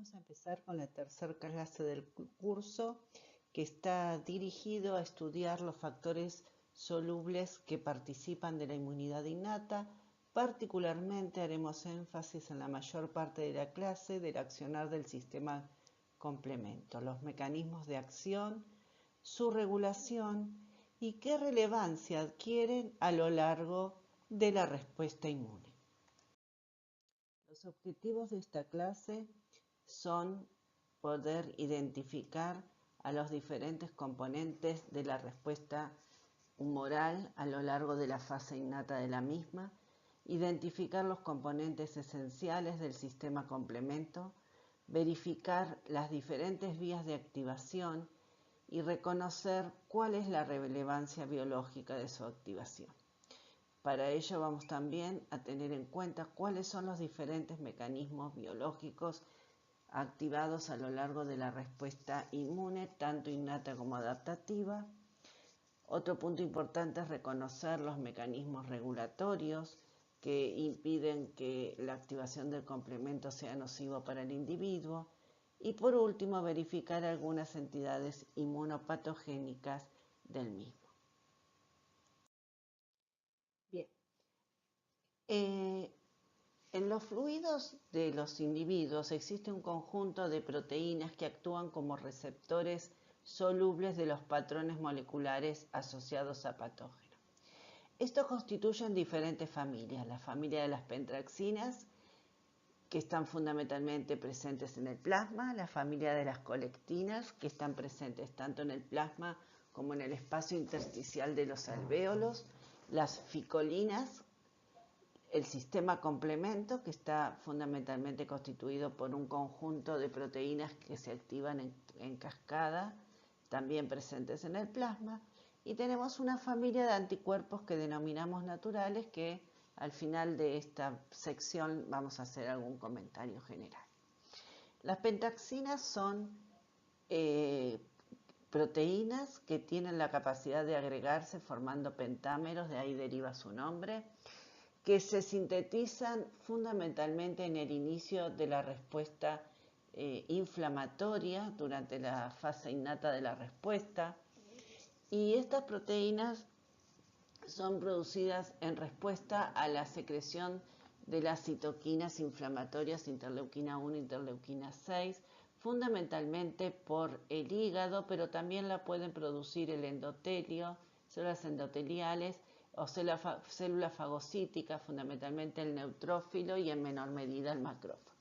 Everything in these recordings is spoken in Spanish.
Vamos a empezar con la tercera clase del curso, que está dirigido a estudiar los factores solubles que participan de la inmunidad innata. Particularmente haremos énfasis en la mayor parte de la clase del accionar del sistema complemento, los mecanismos de acción, su regulación y qué relevancia adquieren a lo largo de la respuesta inmune. Los objetivos de esta clase son poder identificar a los diferentes componentes de la respuesta humoral a lo largo de la fase innata de la misma, identificar los componentes esenciales del sistema complemento, verificar las diferentes vías de activación y reconocer cuál es la relevancia biológica de su activación. Para ello vamos también a tener en cuenta cuáles son los diferentes mecanismos biológicos activados a lo largo de la respuesta inmune, tanto innata como adaptativa. Otro punto importante es reconocer los mecanismos regulatorios que impiden que la activación del complemento sea nocivo para el individuo. Y por último, verificar algunas entidades inmunopatogénicas del mismo. Bien. En los fluidos de los individuos existe un conjunto de proteínas que actúan como receptores solubles de los patrones moleculares asociados a patógenos. Estos constituyen diferentes familias. La familia de las pentraxinas, que están fundamentalmente presentes en el plasma, la familia de las colectinas, que están presentes tanto en el plasma como en el espacio intersticial de los alvéolos, las ficolinas, el sistema complemento, que está fundamentalmente constituido por un conjunto de proteínas que se activan en cascada, también presentes en el plasma, y tenemos una familia de anticuerpos que denominamos naturales, que al final de esta sección vamos a hacer algún comentario general. Las pentaxinas son proteínas que tienen la capacidad de agregarse formando pentámeros, de ahí deriva su nombre, que se sintetizan fundamentalmente en el inicio de la respuesta inflamatoria durante la fase innata de la respuesta, y estas proteínas son producidas en respuesta a la secreción de las citoquinas inflamatorias interleuquina 1 e interleuquina 6, fundamentalmente por el hígado, pero también la pueden producir el endotelio, células endoteliales o células fagocíticas, fundamentalmente el neutrófilo y en menor medida el macrófago.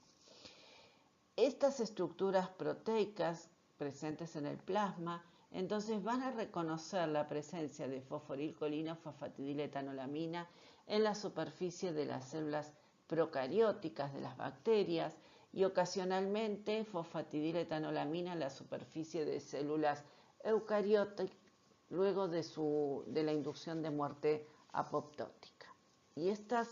Estas estructuras proteicas presentes en el plasma entonces van a reconocer la presencia de fosforilcolina o fosfatidiletanolamina en la superficie de las células procarióticas de las bacterias y ocasionalmente fosfatidiletanolamina en la superficie de células eucarióticas luego de la inducción de muerte apoptótica. Y estas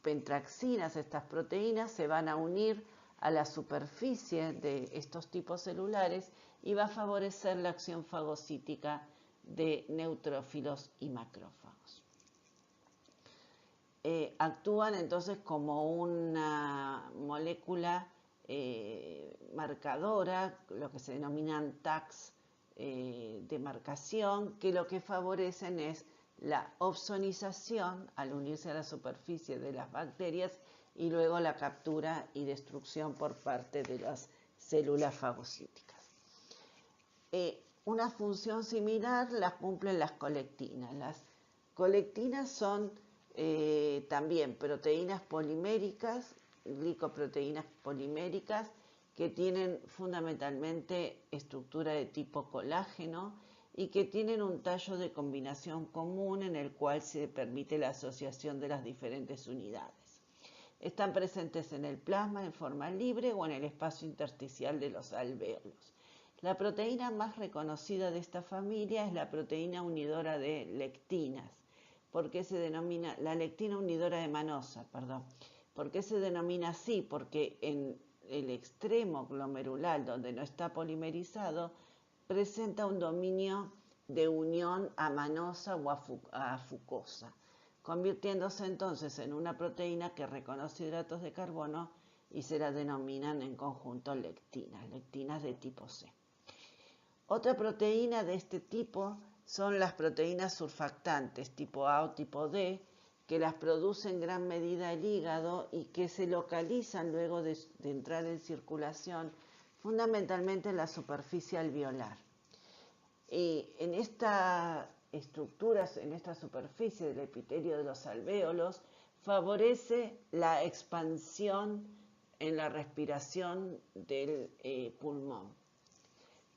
pentraxinas, estas proteínas, se van a unir a la superficie de estos tipos celulares y va a favorecer la acción fagocítica de neutrófilos y macrófagos. Actúan entonces como una molécula marcadora, lo que se denominan tags de marcación, que lo que favorecen es la opsonización al unirse a la superficie de las bacterias y luego la captura y destrucción por parte de las células fagocíticas. Una función similar la cumplen las colectinas. Las colectinas son también proteínas poliméricas, glicoproteínas poliméricas, que tienen fundamentalmente estructura de tipo colágeno y que tienen un tallo de combinación común en el cual se permite la asociación de las diferentes unidades. Están presentes en el plasma en forma libre o en el espacio intersticial de los alvéolos. La proteína más reconocida de esta familia es la proteína unidora de lectinas. ¿Por qué se denomina la lectina unidora de manosa? ¿Por qué se denomina así? Porque en el extremo glomerular, donde no está polimerizado, presenta un dominio de unión a manosa o a fucosa, convirtiéndose entonces en una proteína que reconoce hidratos de carbono y se las denominan en conjunto lectinas de tipo C. Otra proteína de este tipo son las proteínas surfactantes tipo A o tipo D, que las produce en gran medida el hígado y que se localizan luego de entrar en circulación, fundamentalmente en la superficie alveolar. Y en estas estructuras, en esta superficie del epitelio de los alvéolos, favorece la expansión en la respiración del pulmón.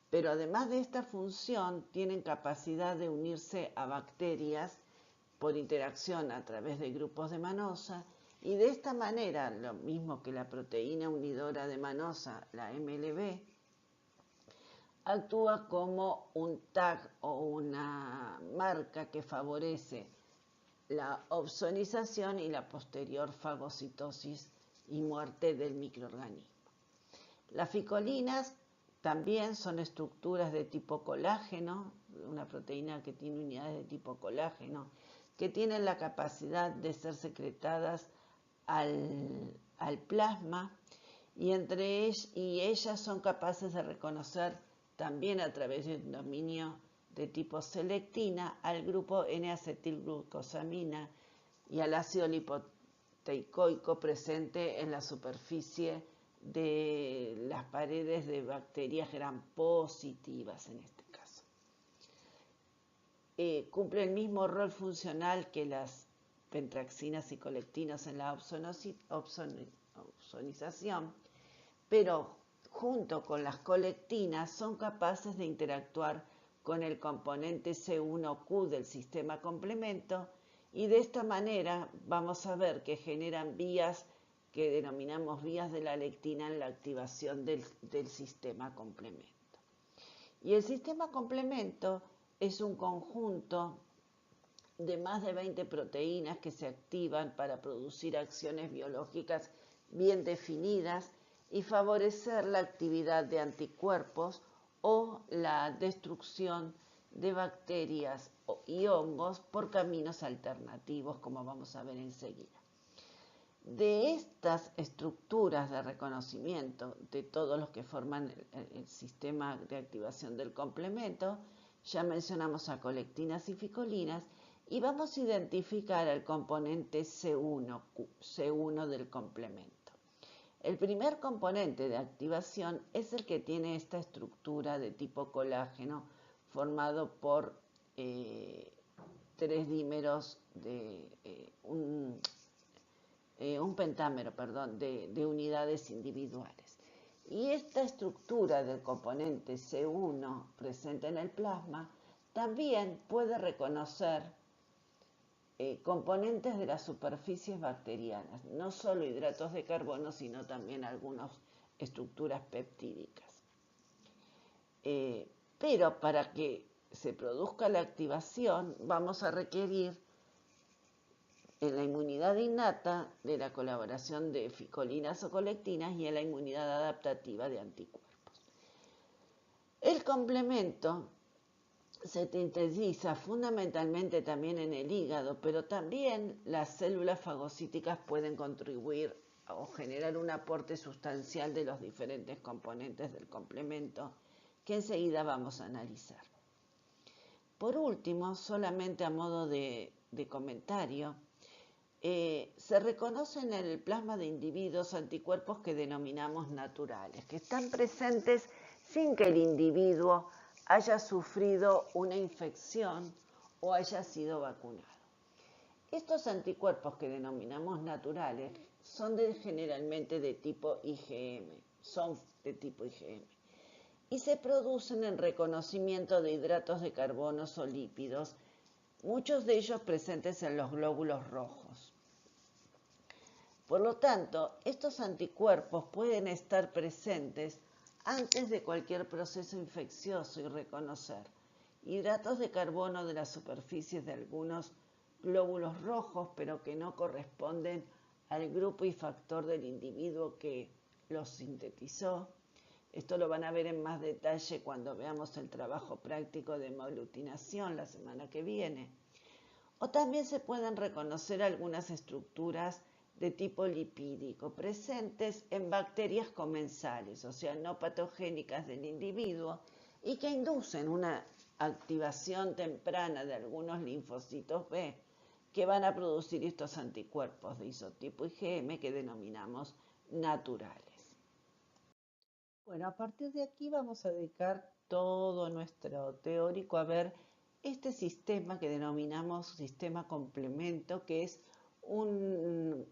Pero además de esta función, tienen capacidad de unirse a bacterias por interacción a través de grupos de manosa, y de esta manera, lo mismo que la proteína unidora de manosa, la MLB, actúa como un tag o una marca que favorece la opsonización y la posterior fagocitosis y muerte del microorganismo. Las ficolinas también son estructuras de tipo colágeno, una proteína que tiene unidades de tipo colágeno, que tienen la capacidad de ser secretadas al plasma y ellas son capaces de reconocer también a través de un dominio de tipo selectina al grupo N-acetilglucosamina y al ácido lipoteicoico presente en la superficie de las paredes de bacterias gram positivas en este caso. Cumple el mismo rol funcional que las pentraxinas y colectinas en la opsonización, pero junto con las colectinas son capaces de interactuar con el componente C1Q del sistema complemento, y de esta manera vamos a ver que generan vías que denominamos vías de la lectina en la activación del sistema complemento. Y el sistema complemento es un conjunto de más de 20 proteínas que se activan para producir acciones biológicas bien definidas y favorecer la actividad de anticuerpos o la destrucción de bacterias y hongos por caminos alternativos, como vamos a ver enseguida. De estas estructuras de reconocimiento de todos los que forman el sistema de activación del complemento, ya mencionamos a colectinas y ficolinas, y vamos a identificar al componente C1 del complemento. El primer componente de activación es el que tiene esta estructura de tipo colágeno formado por 3 dímeros de un pentámero, de unidades individuales. Y esta estructura del componente C1 presente en el plasma también puede reconocer componentes de las superficies bacterianas, no solo hidratos de carbono, sino también algunas estructuras peptídicas. Pero para que se produzca la activación, vamos a requerir en la inmunidad innata de la colaboración de ficolinas o colectinas y en la inmunidad adaptativa de anticuerpos. El complemento se sintetiza fundamentalmente también en el hígado, pero también las células fagocíticas pueden contribuir o generar un aporte sustancial de los diferentes componentes del complemento que enseguida vamos a analizar. Por último, solamente a modo de comentario, se reconocen en el plasma de individuos anticuerpos que denominamos naturales, que están presentes sin que el individuo haya sufrido una infección o haya sido vacunado. Estos anticuerpos que denominamos naturales son generalmente de tipo IgM, y se producen en reconocimiento de hidratos de carbono o lípidos, muchos de ellos presentes en los glóbulos rojos. Por lo tanto, estos anticuerpos pueden estar presentes antes de cualquier proceso infeccioso y reconocer hidratos de carbono de las superficies de algunos glóbulos rojos, pero que no corresponden al grupo y factor del individuo que los sintetizó. Esto lo van a ver en más detalle cuando veamos el trabajo práctico de hemaglutinación la semana que viene. O también se pueden reconocer algunas estructuras de tipo lipídico presentes en bacterias comensales, o sea, no patogénicas del individuo, y que inducen una activación temprana de algunos linfocitos B que van a producir estos anticuerpos de isotipo IgM que denominamos naturales. Bueno, a partir de aquí vamos a dedicar todo nuestro teórico a ver este sistema que denominamos sistema complemento, que es una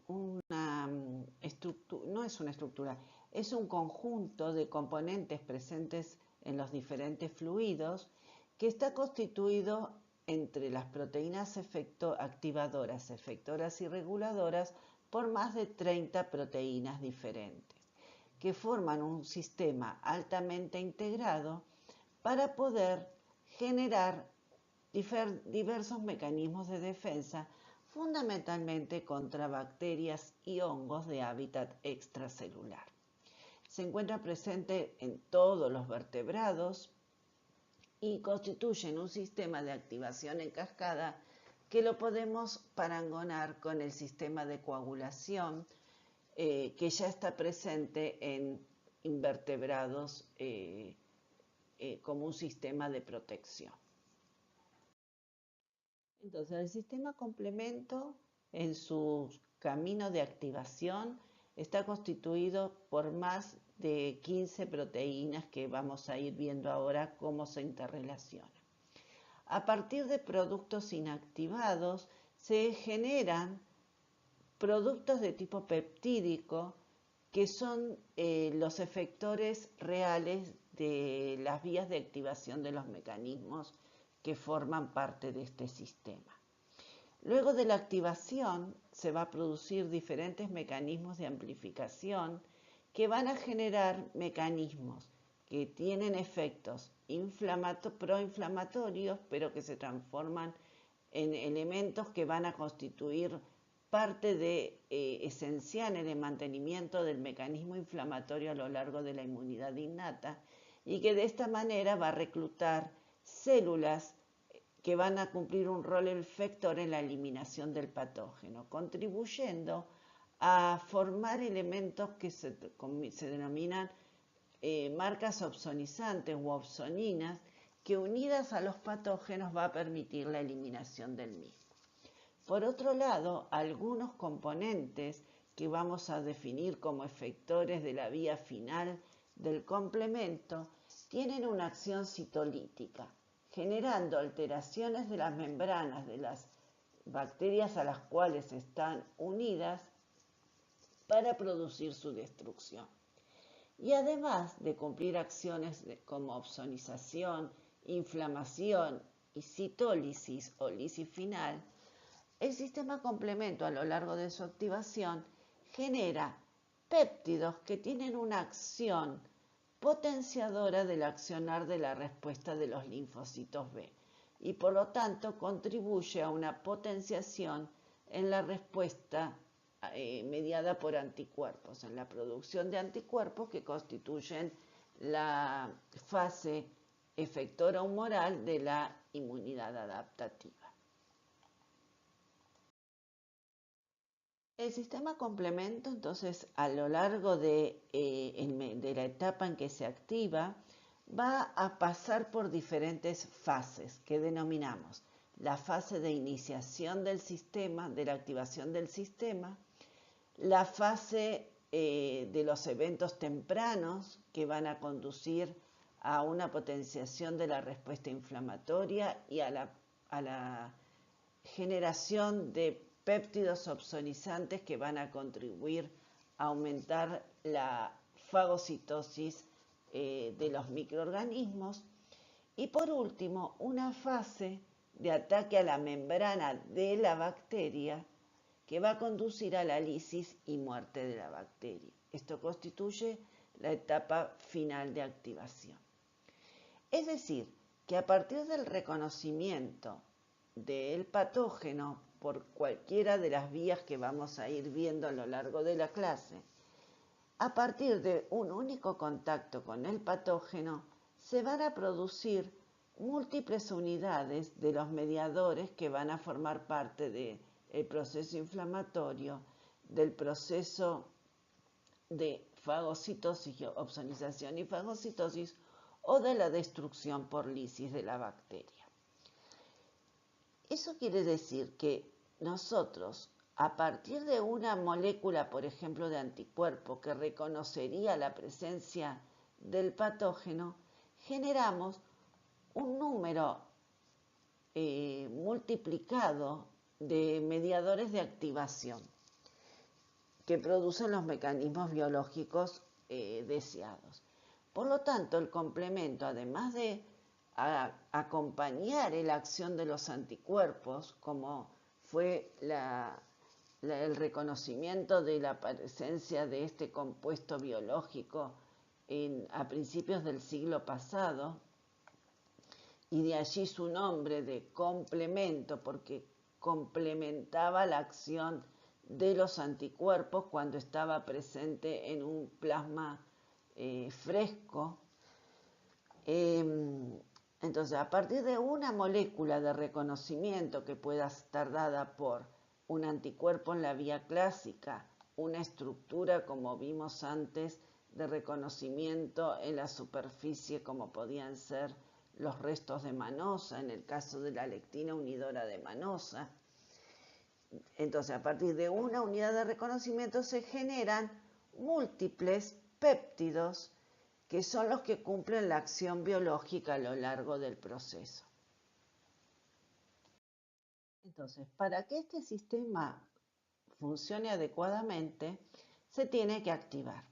estructura, no es una estructura, es un conjunto de componentes presentes en los diferentes fluidos que está constituido entre las proteínas activadoras, efectoras y reguladoras por más de 30 proteínas diferentes, que forman un sistema altamente integrado para poder generar diversos mecanismos de defensa, fundamentalmente contra bacterias y hongos de hábitat extracelular. Se encuentra presente en todos los vertebrados y constituyen un sistema de activación en cascada que lo podemos parangonar con el sistema de coagulación que ya está presente en invertebrados como un sistema de protección. Entonces, el sistema complemento en su camino de activación está constituido por más de 15 proteínas que vamos a ir viendo ahora cómo se interrelacionan. A partir de productos inactivados se generan productos de tipo peptídico que son los efectores reales de las vías de activación de los mecanismos que forman parte de este sistema. Luego de la activación se va a producir diferentes mecanismos de amplificación que van a generar mecanismos que tienen efectos proinflamatorios, pero que se transforman en elementos que van a constituir parte esencial en el mantenimiento del mecanismo inflamatorio a lo largo de la inmunidad innata, y que de esta manera va a reclutar células que van a cumplir un rol efector en la eliminación del patógeno, contribuyendo a formar elementos que se denominan marcas opsonizantes u opsoninas, que unidas a los patógenos va a permitir la eliminación del mismo. Por otro lado, algunos componentes que vamos a definir como efectores de la vía final del complemento tienen una acción citolítica, generando alteraciones de las membranas de las bacterias a las cuales están unidas para producir su destrucción. Y además de cumplir acciones como opsonización, inflamación y citólisis o lisis final, el sistema complemento a lo largo de su activación genera péptidos que tienen una acción potenciadora del accionar de la respuesta de los linfocitos B y por lo tanto contribuye a una potenciación en la respuesta mediada por anticuerpos, en la producción de anticuerpos que constituyen la fase efectora humoral de la inmunidad adaptativa. El sistema complemento, entonces, a lo largo de la etapa en que se activa, va a pasar por diferentes fases que denominamos la fase de iniciación del sistema, de la activación del sistema, la fase de los eventos tempranos que van a conducir a una potenciación de la respuesta inflamatoria y a la generación de péptidos opsonizantes que van a contribuir a aumentar la fagocitosis de los microorganismos. Y por último, una fase de ataque a la membrana de la bacteria que va a conducir a la lisis y muerte de la bacteria. Esto constituye la etapa final de activación. Es decir, que a partir del reconocimiento del patógeno por cualquiera de las vías que vamos a ir viendo a lo largo de la clase, a partir de un único contacto con el patógeno, se van a producir múltiples unidades de los mediadores que van a formar parte del proceso inflamatorio del proceso de fagocitosis, opsonización y fagocitosis, o de la destrucción por lisis de la bacteria. Eso quiere decir que nosotros, a partir de una molécula, por ejemplo, de anticuerpo que reconocería la presencia del patógeno, generamos un número multiplicado de mediadores de activación que producen los mecanismos biológicos deseados. Por lo tanto, el complemento, además de acompañar la acción de los anticuerpos, como fue el reconocimiento de la presencia de este compuesto biológico a principios del siglo pasado, y de allí su nombre de complemento, porque complementaba la acción de los anticuerpos cuando estaba presente en un plasma fresco. Entonces, a partir de una molécula de reconocimiento que pueda estar dada por un anticuerpo en la vía clásica, una estructura, como vimos antes, de reconocimiento en la superficie, como podían ser los restos de manosa, en el caso de la lectina unidora de manosa. Entonces, a partir de una unidad de reconocimiento se generan múltiples péptidos que son los que cumplen la acción biológica a lo largo del proceso. Entonces, para que este sistema funcione adecuadamente, se tiene que activar.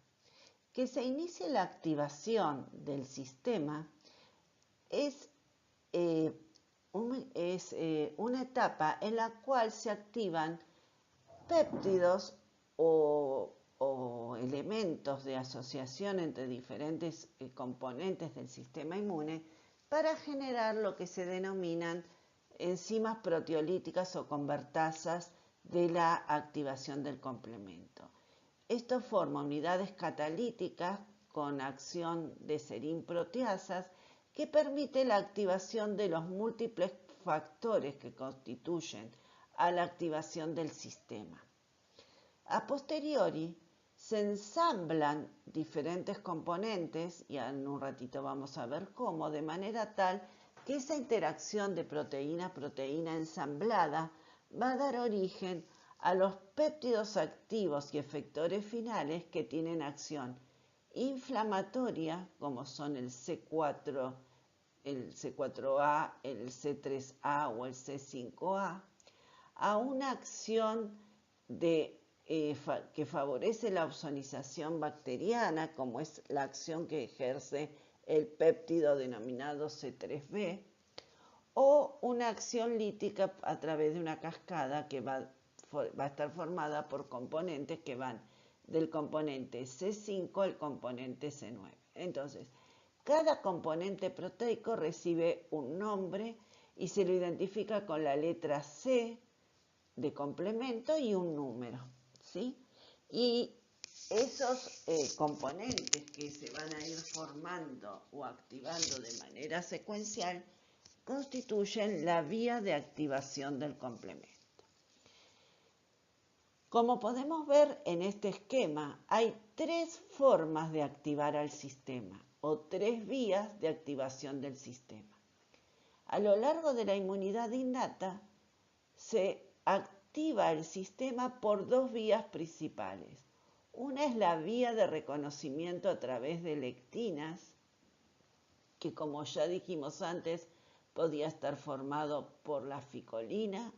Que se inicie la activación del sistema es una etapa en la cual se activan péptidos o elementos de asociación entre diferentes componentes del sistema inmune para generar lo que se denominan enzimas proteolíticas o convertasas de la activación del complemento. Esto forma unidades catalíticas con acción de serin-proteasas que permite la activación de los múltiples factores que constituyen a la activación del sistema. A posteriori, se ensamblan diferentes componentes, y en un ratito vamos a ver cómo, de manera tal que esa interacción de proteína-proteína ensamblada va a dar origen a los péptidos activos y efectores finales que tienen acción inflamatoria, como son el C4A, el C3A o el C5A, a una acción que favorece la opsonización bacteriana, como es la acción que ejerce el péptido denominado C3b, o una acción lítica a través de una cascada que va a estar formada por componentes que van del componente C5 al componente C9. Entonces, cada componente proteico recibe un nombre y se lo identifica con la letra C de complemento y un número, ¿sí? Y esos componentes que se van a ir formando o activando de manera secuencial constituyen la vía de activación del complemento. Como podemos ver en este esquema, hay tres formas de activar al sistema o tres vías de activación del sistema. A lo largo de la inmunidad innata se activa el sistema por dos vías principales. Una es la vía de reconocimiento a través de lectinas, que como ya dijimos antes, podía estar formado por la ficolina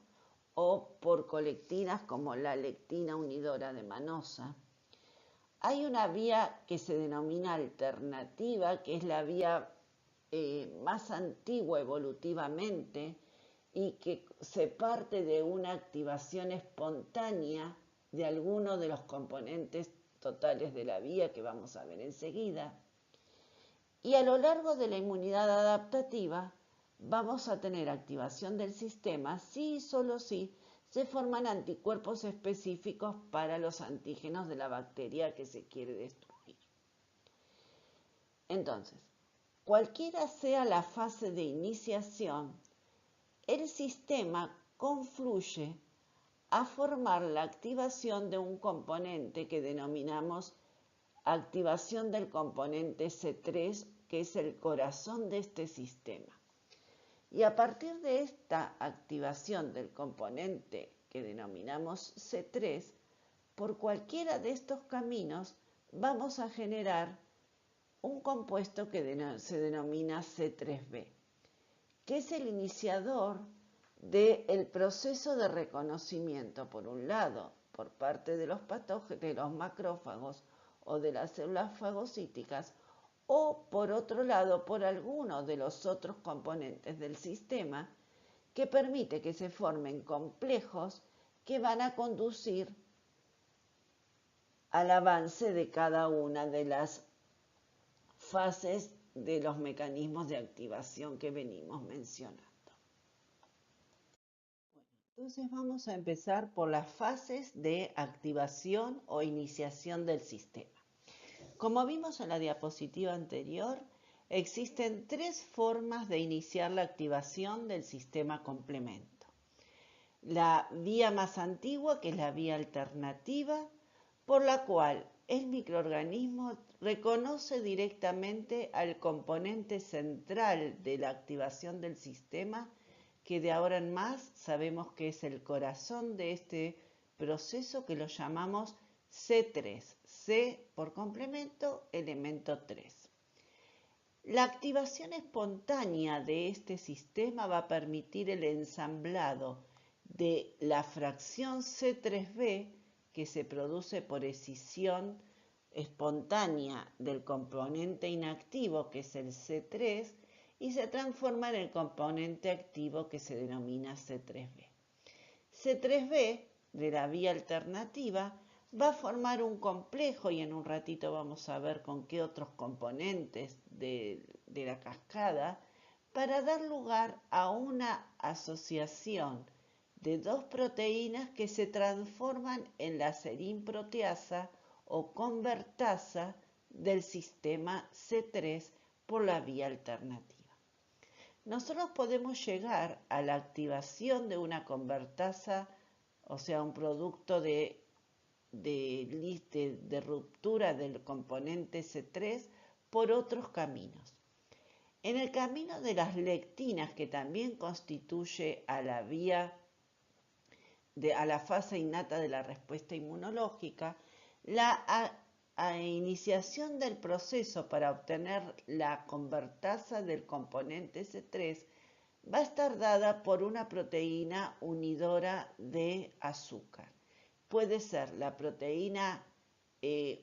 o por colectinas como la lectina unidora de manosa. Hay una vía que se denomina alternativa, que es la vía más antigua evolutivamente y que se parte de una activación espontánea de alguno de los componentes totales de la vía que vamos a ver enseguida. Y a lo largo de la inmunidad adaptativa vamos a tener activación del sistema si y solo si se forman anticuerpos específicos para los antígenos de la bacteria que se quiere destruir. Entonces, cualquiera sea la fase de iniciación, el sistema confluye a formar la activación de un componente que denominamos activación del componente C3, que es el corazón de este sistema. Y a partir de esta activación del componente que denominamos C3, por cualquiera de estos caminos vamos a generar un compuesto que se denomina C3b, que es el iniciador del proceso de reconocimiento, por un lado, por parte de los patógenos, de los macrófagos o de las células fagocíticas, o por otro lado, por alguno de los otros componentes del sistema, que permite que se formen complejos que van a conducir al avance de cada una de las fases de los mecanismos de activación que venimos mencionando. Entonces vamos a empezar por las fases de activación o iniciación del sistema. Como vimos en la diapositiva anterior, existen 3 formas de iniciar la activación del sistema complemento. La vía más antigua, que es la vía alternativa, por la cual el microorganismo reconoce directamente al componente central de la activación del sistema, que de ahora en más sabemos que es el corazón de este proceso, que lo llamamos C3. C por complemento, elemento 3. La activación espontánea de este sistema va a permitir el ensamblado de la fracción C3b, que se produce por escisión espontánea del componente inactivo, que es el C3, y se transforma en el componente activo, que se denomina C3b. C3b, de la vía alternativa, va a formar un complejo, y en un ratito vamos a ver con qué otros componentes de la cascada, para dar lugar a una asociación de 2 proteínas que se transforman en la serinproteasa o convertasa del sistema C3 por la vía alternativa. Nosotros podemos llegar a la activación de una convertasa, o sea, un producto de ruptura del componente C3 por otros caminos. En el camino de las lectinas, que también constituye a la fase innata de la respuesta inmunológica, la iniciación del proceso para obtener la convertasa del componente C3 va a estar dada por una proteína unidora de azúcar. Puede ser la proteína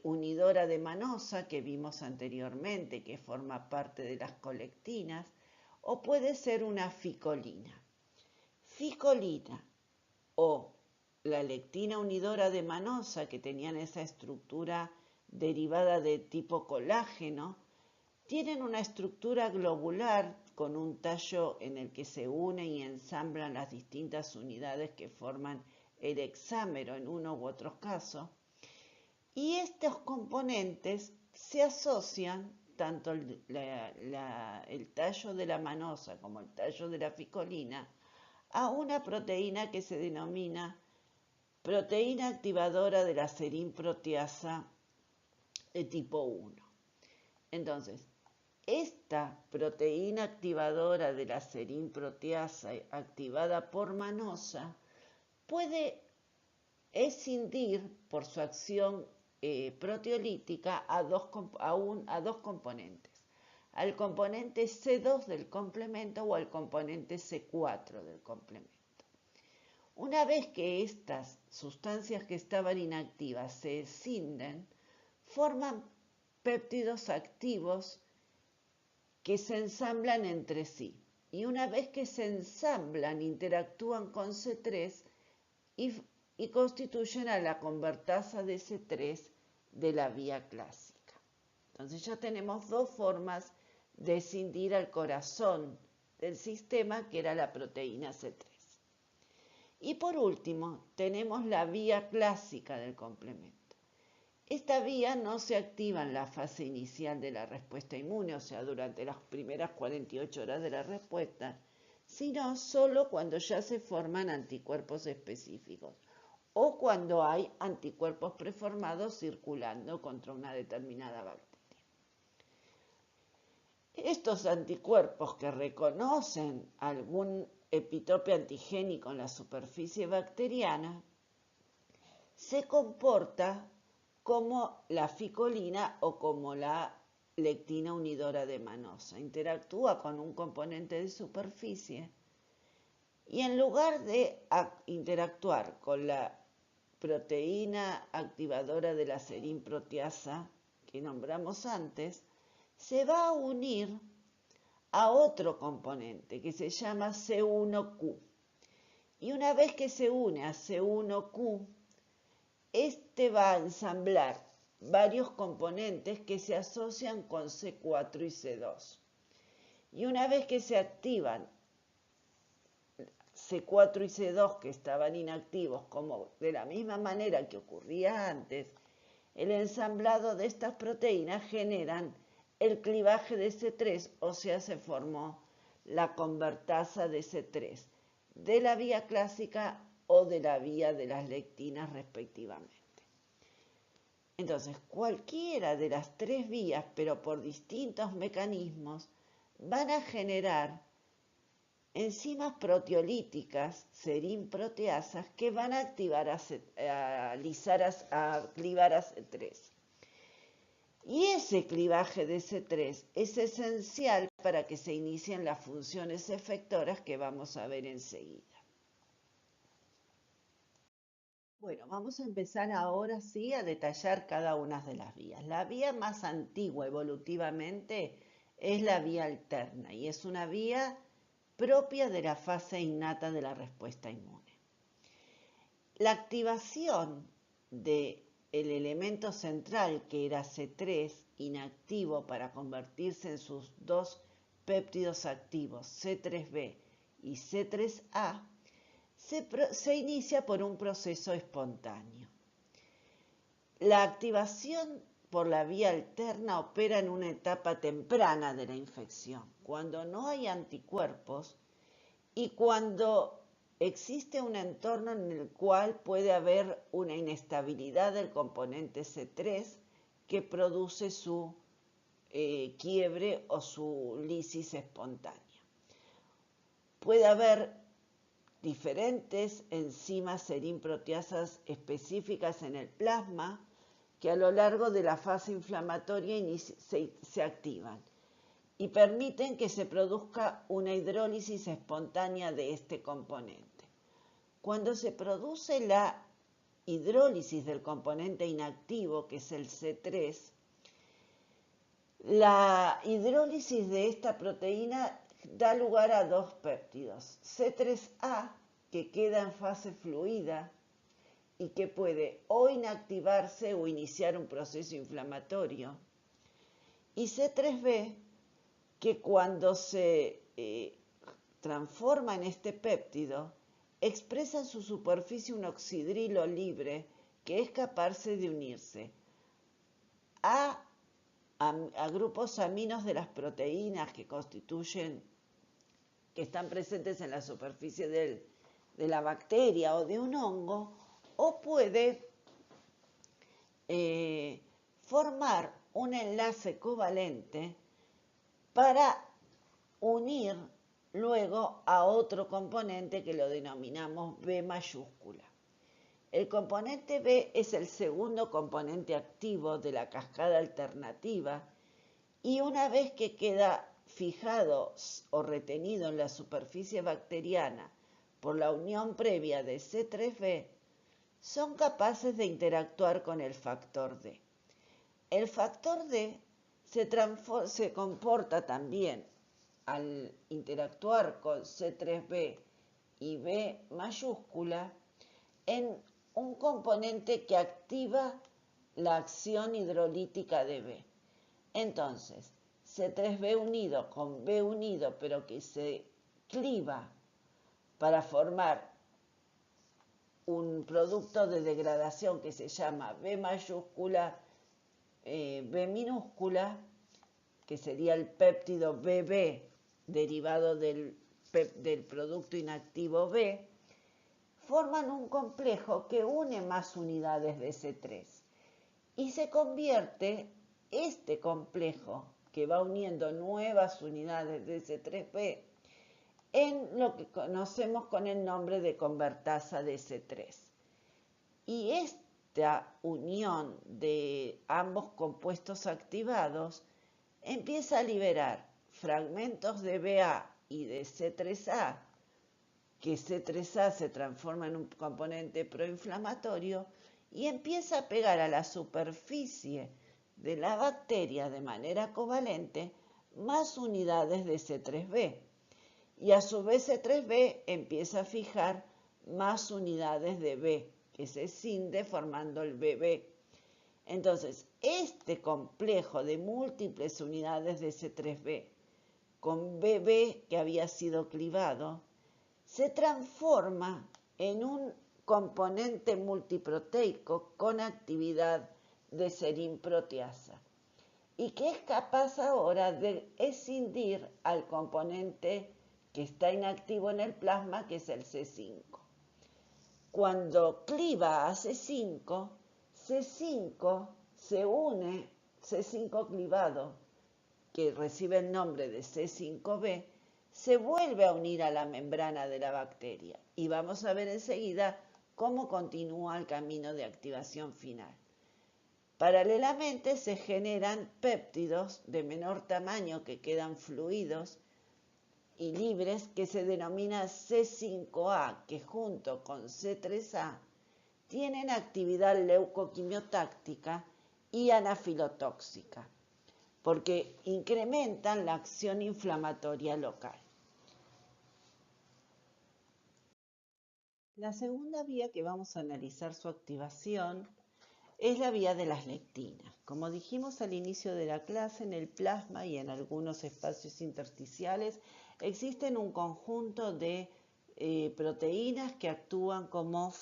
unidora de manosa que vimos anteriormente, que forma parte de las colectinas, o puede ser una ficolina. Ficolina o la lectina unidora de manosa, que tenían esa estructura derivada de tipo colágeno, tienen una estructura globular con un tallo en el que se unen y ensamblan las distintas unidades que forman el hexámero en uno u otro caso. Y estos componentes se asocian, tanto el tallo de la manosa como el tallo de la ficolina, a una proteína que se denomina proteína activadora de la serinproteasa de tipo 1. Entonces, esta proteína activadora de la serinproteasa activada por manosa puede escindir por su acción proteolítica a dos componentes, al componente C2 del complemento o al componente C4 del complemento. Una vez que estas sustancias que estaban inactivas se escinden, forman péptidos activos que se ensamblan entre sí. Y una vez que se ensamblan, interactúan con C3 y constituyen a la convertasa de C3 de la vía clásica. Entonces ya tenemos 2 formas de escindir al corazón del sistema, que era la proteína C3. Y por último, tenemos la vía clásica del complemento. Esta vía no se activa en la fase inicial de la respuesta inmune, o sea, durante las primeras 48 horas de la respuesta, sino solo cuando ya se forman anticuerpos específicos, o cuando hay anticuerpos preformados circulando contra una determinada bacteria. Estos anticuerpos que reconocen algún epitope antigénico en la superficie bacteriana se comporta como la ficolina o como la lectina unidora de manosa. Interactúa con un componente de superficie y en lugar de interactuar con la proteína activadora de la serinproteasa que nombramos antes, se va a unir a otro componente que se llama C1Q. Y una vez que se une a C1Q, este va a ensamblar varios componentes que se asocian con C4 y C2. Y una vez que se activan C4 y C2 que estaban inactivos, como de la misma manera que ocurría antes, el ensamblado de estas proteínas generan el clivaje de C3, o sea, se formó la convertasa de C3, de la vía clásica o de la vía de las lectinas respectivamente. Entonces, cualquiera de las tres vías, pero por distintos mecanismos, van a generar enzimas proteolíticas, serinproteasas, que van a activar a clivar a C3. Y ese clivaje de C3 es esencial para que se inicien las funciones efectoras que vamos a ver enseguida. Bueno, vamos a empezar ahora sí a detallar cada una de las vías. La vía más antigua evolutivamente es la vía alterna y es una vía propia de la fase innata de la respuesta inmune. La activación del elemento central, que era C3, inactivo para convertirse en sus dos péptidos activos, C3b y C3a, se inicia por un proceso espontáneo. La activación por la vía alterna opera en una etapa temprana de la infección, cuando no hay anticuerpos y cuando existe un entorno en el cual puede haber una inestabilidad del componente C3 que produce su quiebre o su lisis espontánea. Puede haber diferentes enzimas serinproteasas específicas en el plasma que a lo largo de la fase inflamatoria se activan y permiten que se produzca una hidrólisis espontánea de este componente. Cuando se produce la hidrólisis del componente inactivo, que es el C3, la hidrólisis de esta proteína da lugar a dos péptidos, C3a, que queda en fase fluida y que puede o inactivarse o iniciar un proceso inflamatorio, y C3b, que cuando se transforma en este péptido, expresa en su superficie un oxidrilo libre que es capaz de unirse a grupos aminos de las proteínas que están presentes en la superficie de la bacteria o de un hongo, o puede formar un enlace covalente para unir luego a otro componente que lo denominamos B mayúscula. El componente B es el segundo componente activo de la cascada alternativa y una vez que queda fijado o retenido en la superficie bacteriana por la unión previa de C3b, son capaces de interactuar con el factor D. El factor D se comporta también al interactuar con C3b y B mayúscula en un componente que activa la acción hidrolítica de B. Entonces, C3b unido con B unido, pero que se cliva para formar un producto de degradación que se llama B mayúscula, B minúscula, que sería el péptido BB derivado del producto inactivo B, forman un complejo que une más unidades de C3 y se convierte este complejo que va uniendo nuevas unidades de C3b en lo que conocemos con el nombre de convertasa de C3. Y esta unión de ambos compuestos activados empieza a liberar fragmentos de BA y de C3A, que C3A se transforma en un componente proinflamatorio y empieza a pegar a la superficie de la bacteria de manera covalente más unidades de C3b. Y a su vez C3b empieza a fijar más unidades de B, que se cinde formando el BB. Entonces, este complejo de múltiples unidades de C3b con BB que había sido clivado, se transforma en un componente multiproteico con actividad de serin-proteasa y que es capaz ahora de escindir al componente que está inactivo en el plasma, que es el C5. Cuando cliva a C5, C5 se une, C5 clivado, que recibe el nombre de C5b, se vuelve a unir a la membrana de la bacteria. Y vamos a ver enseguida cómo continúa el camino de activación final. Paralelamente se generan péptidos de menor tamaño que quedan fluidos y libres, que se denomina C5A, que junto con C3A tienen actividad leucoquimiotáctica y anafilotóxica, porque incrementan la acción inflamatoria local. La segunda vía que vamos a analizar su activación es la vía de las lectinas. Como dijimos al inicio de la clase, en el plasma y en algunos espacios intersticiales existen un conjunto de proteínas que actúan como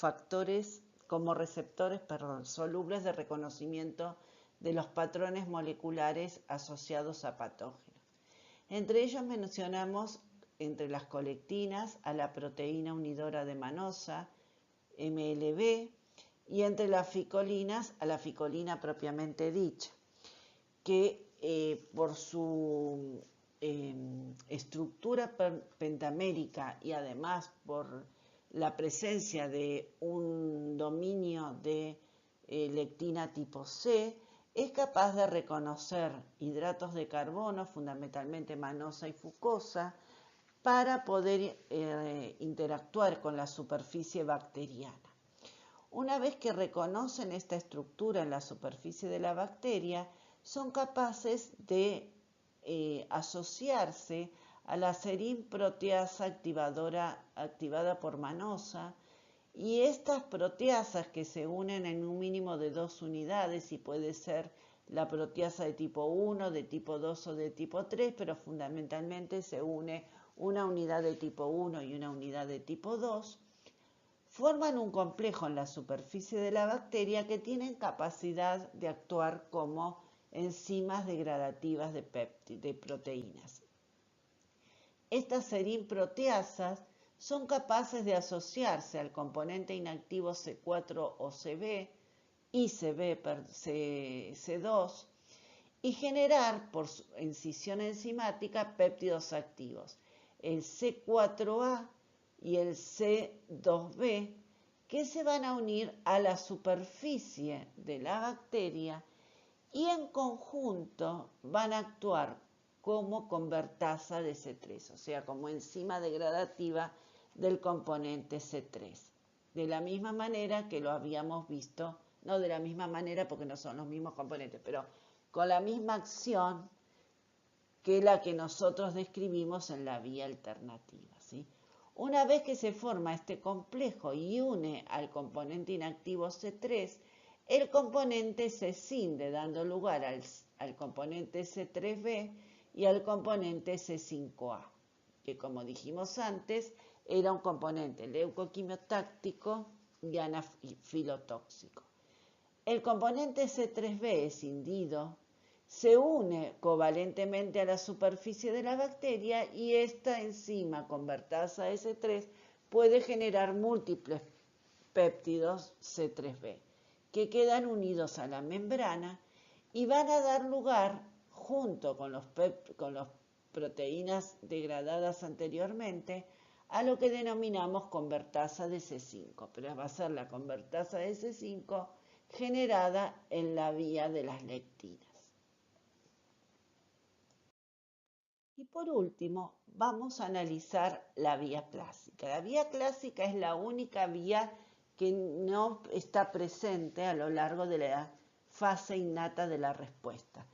receptores solubles de reconocimiento de los patrones moleculares asociados a patógenos. Entre ellos mencionamos, entre las colectinas, a la proteína unidora de manosa, MLB, y entre las ficolinas, a la ficolina propiamente dicha, que por su estructura pentamérica y además por la presencia de un dominio de lectina tipo C, es capaz de reconocer hidratos de carbono, fundamentalmente manosa y fucosa, para poder interactuar con la superficie bacteriana. Una vez que reconocen esta estructura en la superficie de la bacteria, son capaces de asociarse a la serin-proteasa activada por manosa, y estas proteasas, que se unen en un mínimo de 2 unidades, y puede ser la proteasa de tipo 1, de tipo 2 o de tipo 3, pero fundamentalmente se une una unidad de tipo 1 y una unidad de tipo 2, forman un complejo en la superficie de la bacteria que tienen capacidad de actuar como enzimas degradativas de proteínas. Estas serin-proteasas son capaces de asociarse al componente inactivo C4 o CB y C2 y generar por incisión enzimática péptidos activos, el C4A y el C2B, que se van a unir a la superficie de la bacteria y en conjunto van a actuar como convertasa de C3, o sea, como enzima degradativa del componente C3. De la misma manera que lo habíamos visto, no de la misma manera porque no son los mismos componentes, pero con la misma acción que la que nosotros describimos en la vía alternativa, ¿sí? Una vez que se forma este complejo y une al componente inactivo C3, el componente se cinde, dando lugar al componente C3b y al componente C5a, que, como dijimos antes, era un componente leucoquimiotáctico y anafilotóxico. El componente C3b escindido se une covalentemente a la superficie de la bacteria y esta enzima convertasa S3 puede generar múltiples péptidos C3b, que quedan unidos a la membrana y van a dar lugar, junto con las proteínas degradadas anteriormente, a lo que denominamos convertasa de C5, pero va a ser la convertasa de C5 generada en la vía de las lectinas. Y por último, vamos a analizar la vía clásica. La vía clásica es la única vía que no está presente a lo largo de la fase innata de la respuesta.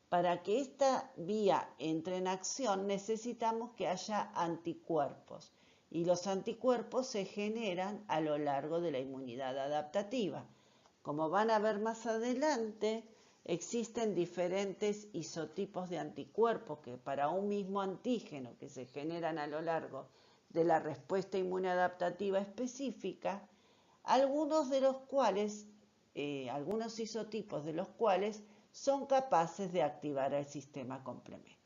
Para que esta vía entre en acción necesitamos que haya anticuerpos y los anticuerpos se generan a lo largo de la inmunidad adaptativa. Como van a ver más adelante, existen diferentes isotipos de anticuerpos que para un mismo antígeno que se generan a lo largo de la respuesta inmunoadaptativa específica, algunos isotipos de los cuales son capaces de activar el sistema complemento.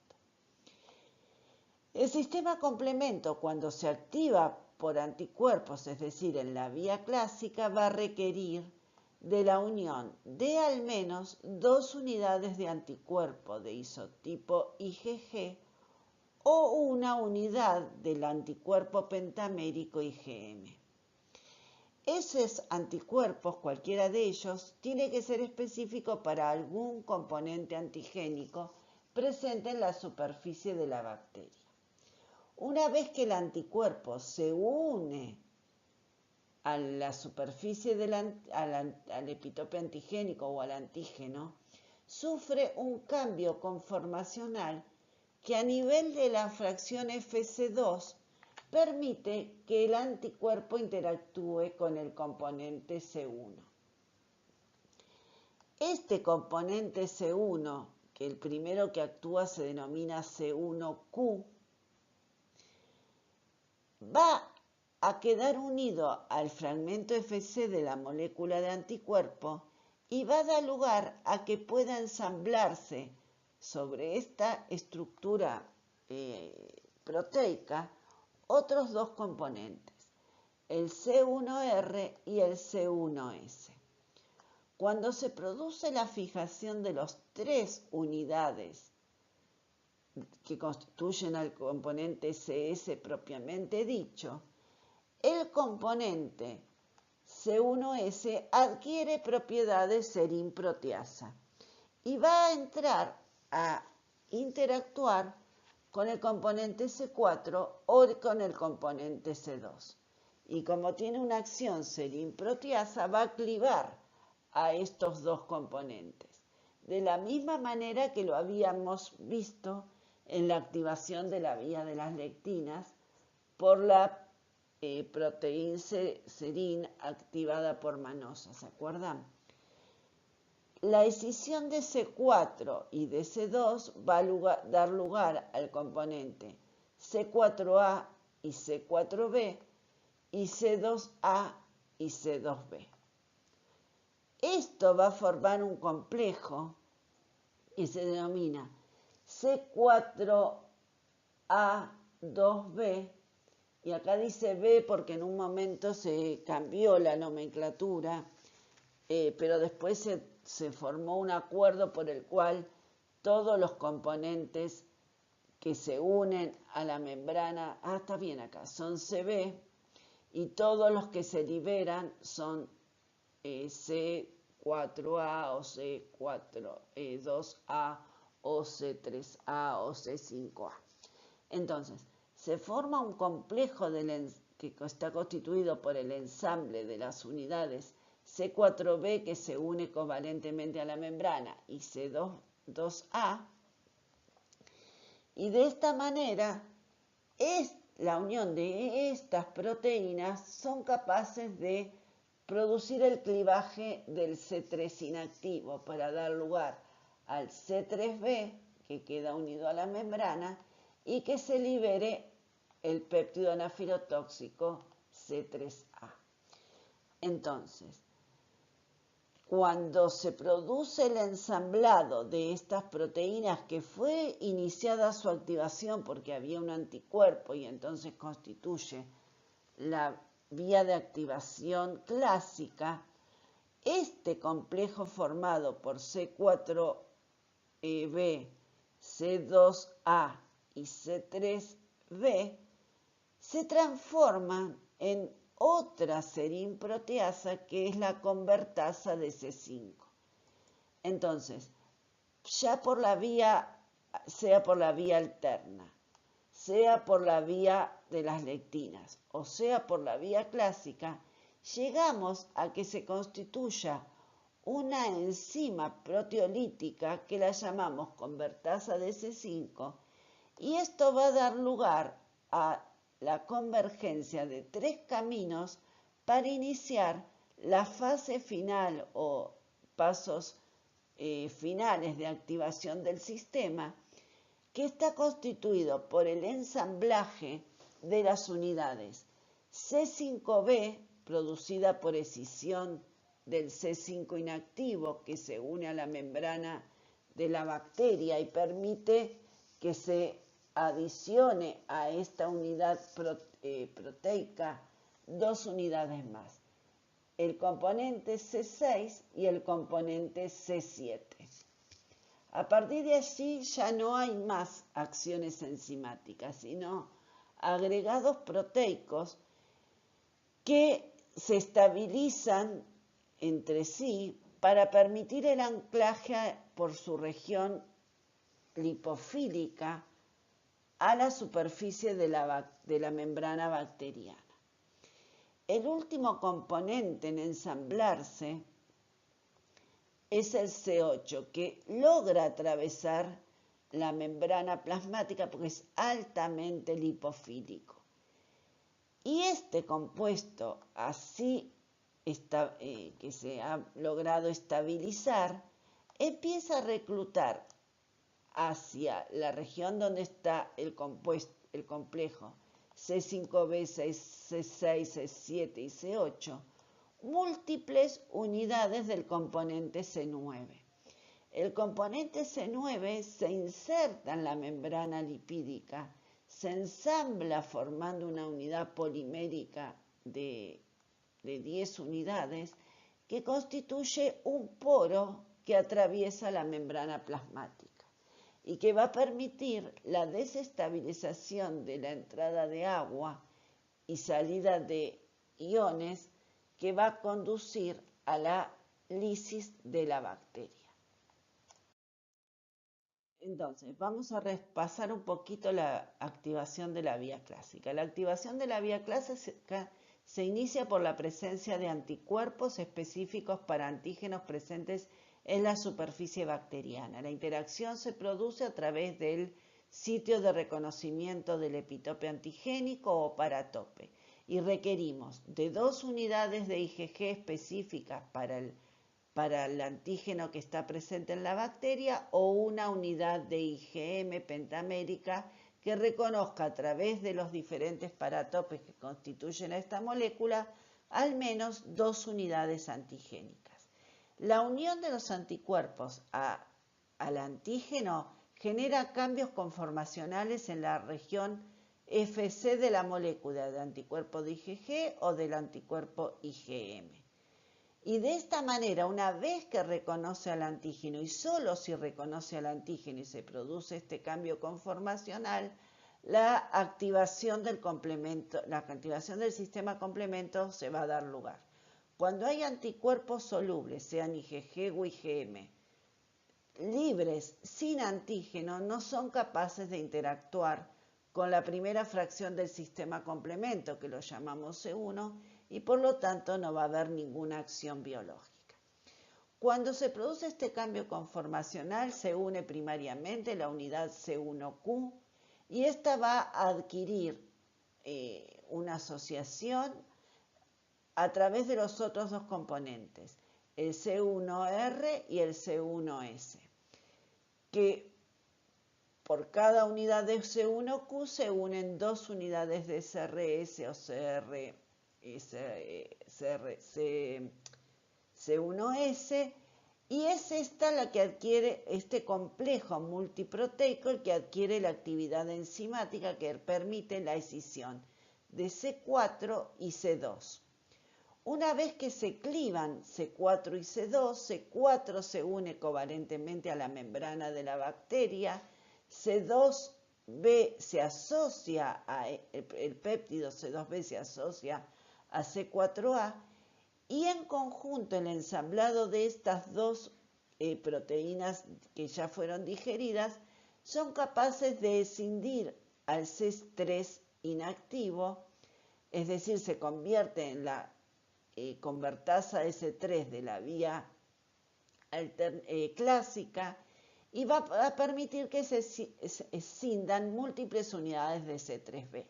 El sistema complemento, cuando se activa por anticuerpos, es decir, en la vía clásica, va a requerir de la unión de al menos 2 unidades de anticuerpo de isotipo IgG o una unidad del anticuerpo pentamérico IgM. Esos anticuerpos, cualquiera de ellos, tiene que ser específico para algún componente antigénico presente en la superficie de la bacteria. Una vez que el anticuerpo se une a la superficie al epitope antigénico o al antígeno, sufre un cambio conformacional que a nivel de la fracción FC2 permite que el anticuerpo interactúe con el componente C1. Este componente C1, que el primero que actúa se denomina C1Q, va a quedar unido al fragmento FC de la molécula de anticuerpo y va a dar lugar a que pueda ensamblarse sobre esta estructura proteica otros 2 componentes, el C1R y el C1S. Cuando se produce la fijación de las 3 unidades que constituyen al componente CS propiamente dicho, el componente C1S adquiere propiedades de serin-proteasa y va a entrar a interactuar con el componente C4 o con el componente C2. Y como tiene una acción serin-proteasa, va a clivar a estos 2 componentes, de la misma manera que lo habíamos visto en la activación de la vía de las lectinas por la proteína serin activada por manosa, ¿se acuerdan? La escisión de C4 y de C2 va a dar lugar al componente C4A y C4B y C2A y C2B. Esto va a formar un complejo y se denomina C4A2B, y acá dice B porque en un momento se cambió la nomenclatura, pero después se formó un acuerdo por el cual todos los componentes que se unen a la membrana, está bien acá, son CB, y todos los que se liberan son C4A o C4-2A o C3A o C5A. Entonces, se forma un complejo que está constituido por el ensamble de las unidades C4B que se une covalentemente a la membrana y C2A, y de esta manera la unión de estas proteínas son capaces de producir el clivaje del C3 inactivo para dar lugar al C3B que queda unido a la membrana y que se libere el péptido anafilotóxico C3A. Entonces, cuando se produce el ensamblado de estas proteínas, que fue iniciada su activación porque había un anticuerpo y entonces constituye la vía de activación clásica, este complejo formado por C4b, C2a y C3b se transforman en otra serinproteasa que es la convertasa de C5. Entonces, ya por la vía, sea por la vía alterna, sea por la vía de las lectinas o sea por la vía clásica, llegamos a que se constituya una enzima proteolítica que la llamamos convertasa de C5 y esto va a dar lugar a la convergencia de 3 caminos para iniciar la fase final o pasos finales de activación del sistema, que está constituido por el ensamblaje de las unidades C5b, producida por escisión del C5 inactivo, que se une a la membrana de la bacteria y permite que se adicione a esta unidad proteica 2 unidades más, el componente C6 y el componente C7. A partir de allí ya no hay más acciones enzimáticas, sino agregados proteicos que se estabilizan entre sí para permitir el anclaje por su región lipofílica a la superficie de la membrana bacteriana. El último componente en ensamblarse es el C8, que logra atravesar la membrana plasmática porque es altamente lipofílico. Y este compuesto, así que se ha logrado estabilizar, empieza a reclutar hacia la región donde está el complejo C5b, C6, C7 y C8, múltiples unidades del componente C9. El componente C9 se inserta en la membrana lipídica, se ensambla formando una unidad polimérica de 10 unidades que constituye un poro que atraviesa la membrana plasmática y que va a permitir la desestabilización de la entrada de agua y salida de iones que va a conducir a la lisis de la bacteria. Entonces, vamos a repasar un poquito la activación de la vía clásica. La activación de la vía clásica se inicia por la presencia de anticuerpos específicos para antígenos presentes en la superficie bacteriana. La interacción se produce a través del sitio de reconocimiento del epitope antigénico o paratope y requerimos de 2 unidades de IgG específicas para el antígeno que está presente en la bacteria o una unidad de IgM pentamérica que reconozca a través de los diferentes paratopes que constituyen a esta molécula al menos 2 unidades antigénicas. La unión de los anticuerpos al antígeno genera cambios conformacionales en la región Fc de la molécula del anticuerpo de IgG o del anticuerpo IgM. Y de esta manera, una vez que reconoce al antígeno y solo si reconoce al antígeno y se produce este cambio conformacional, la activación del sistema complemento se va a dar lugar. Cuando hay anticuerpos solubles, sean IgG o IgM, libres sin antígeno, no son capaces de interactuar con la primera fracción del sistema complemento, que lo llamamos C1, y por lo tanto no va a haber ninguna acción biológica. Cuando se produce este cambio conformacional, se une primariamente la unidad C1Q y esta va a adquirir una asociación a través de los otros 2 componentes, el C1R y el C1S, que por cada unidad de C1Q se unen 2 unidades de CRS o C1S, y es esta la que adquiere este complejo multiproteico, el que adquiere la actividad enzimática que permite la escisión de C4 y C2. Una vez que se clivan C4 y C2, C4 se une covalentemente a la membrana de la bacteria, C2b se asocia el péptido C2b se asocia a C4a, y en conjunto el ensamblado de estas dos proteínas que ya fueron digeridas son capaces de escindir al C3 inactivo, es decir, se convierte en la convertasa S3 de la vía clásica, y va a permitir que se escindan múltiples unidades de C3b.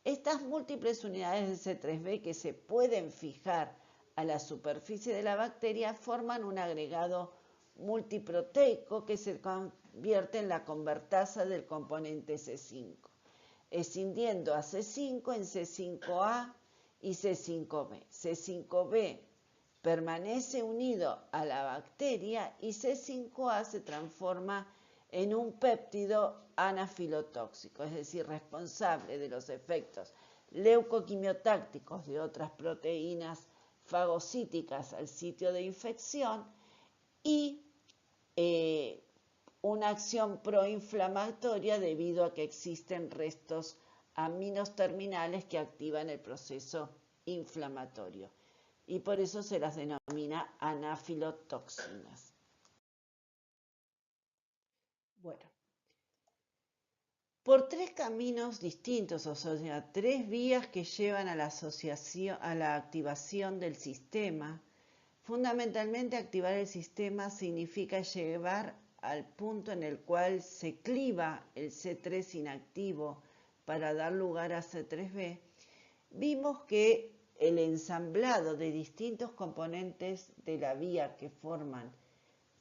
Estas múltiples unidades de C3b que se pueden fijar a la superficie de la bacteria forman un agregado multiproteico que se convierte en la convertasa del componente C5, escindiendo a C5 en C5a y C5b. C5b permanece unido a la bacteria y C5a se transforma en un péptido anafilotóxico, es decir, responsable de los efectos leucoquimiotácticos de otras proteínas fagocíticas al sitio de infección y una acción proinflamatoria debido a que existen restos aminos terminales que activan el proceso inflamatorio, y por eso se las denomina anafilotoxinas. Bueno, por tres caminos distintos, o sea, tres vías que llevan a la asociación, a la activación del sistema. Fundamentalmente, activar el sistema significa llevar al punto en el cual se cliva el C3 inactivo para dar lugar a C3b. Vimos que el ensamblado de distintos componentes de la vía que forman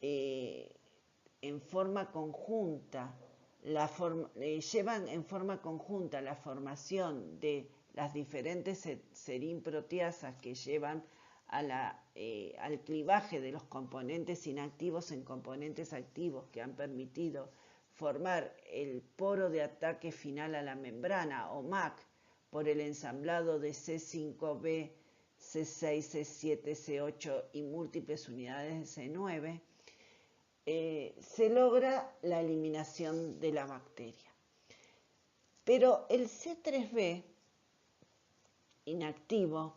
en forma conjunta, llevan en forma conjunta la formación de las diferentes serin-proteasas que llevan al clivaje de los componentes inactivos en componentes activos que han permitido formar el poro de ataque final a la membrana, o MAC, por el ensamblado de C5b, C6, C7, C8 y múltiples unidades de C9, se logra la eliminación de la bacteria. Pero el C3b inactivo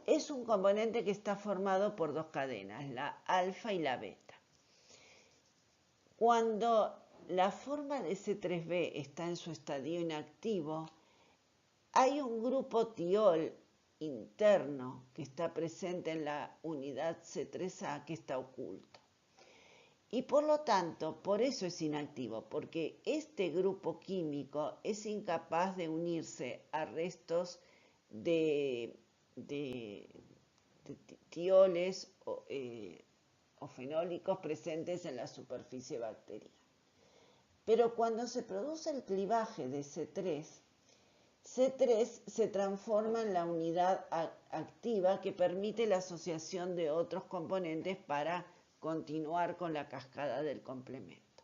es un componente que está formado por dos cadenas, la alfa y la beta. Cuando la forma de C3b está en su estadio inactivo, hay un grupo tiol interno que está presente en la unidad C3a que está oculto. Y por lo tanto, por eso es inactivo, porque este grupo químico es incapaz de unirse a restos de tioles o fenólicos presentes en la superficie bacteriana. Pero cuando se produce el clivaje de C3 se transforma en la unidad activa que permite la asociación de otros componentes para continuar con la cascada del complemento.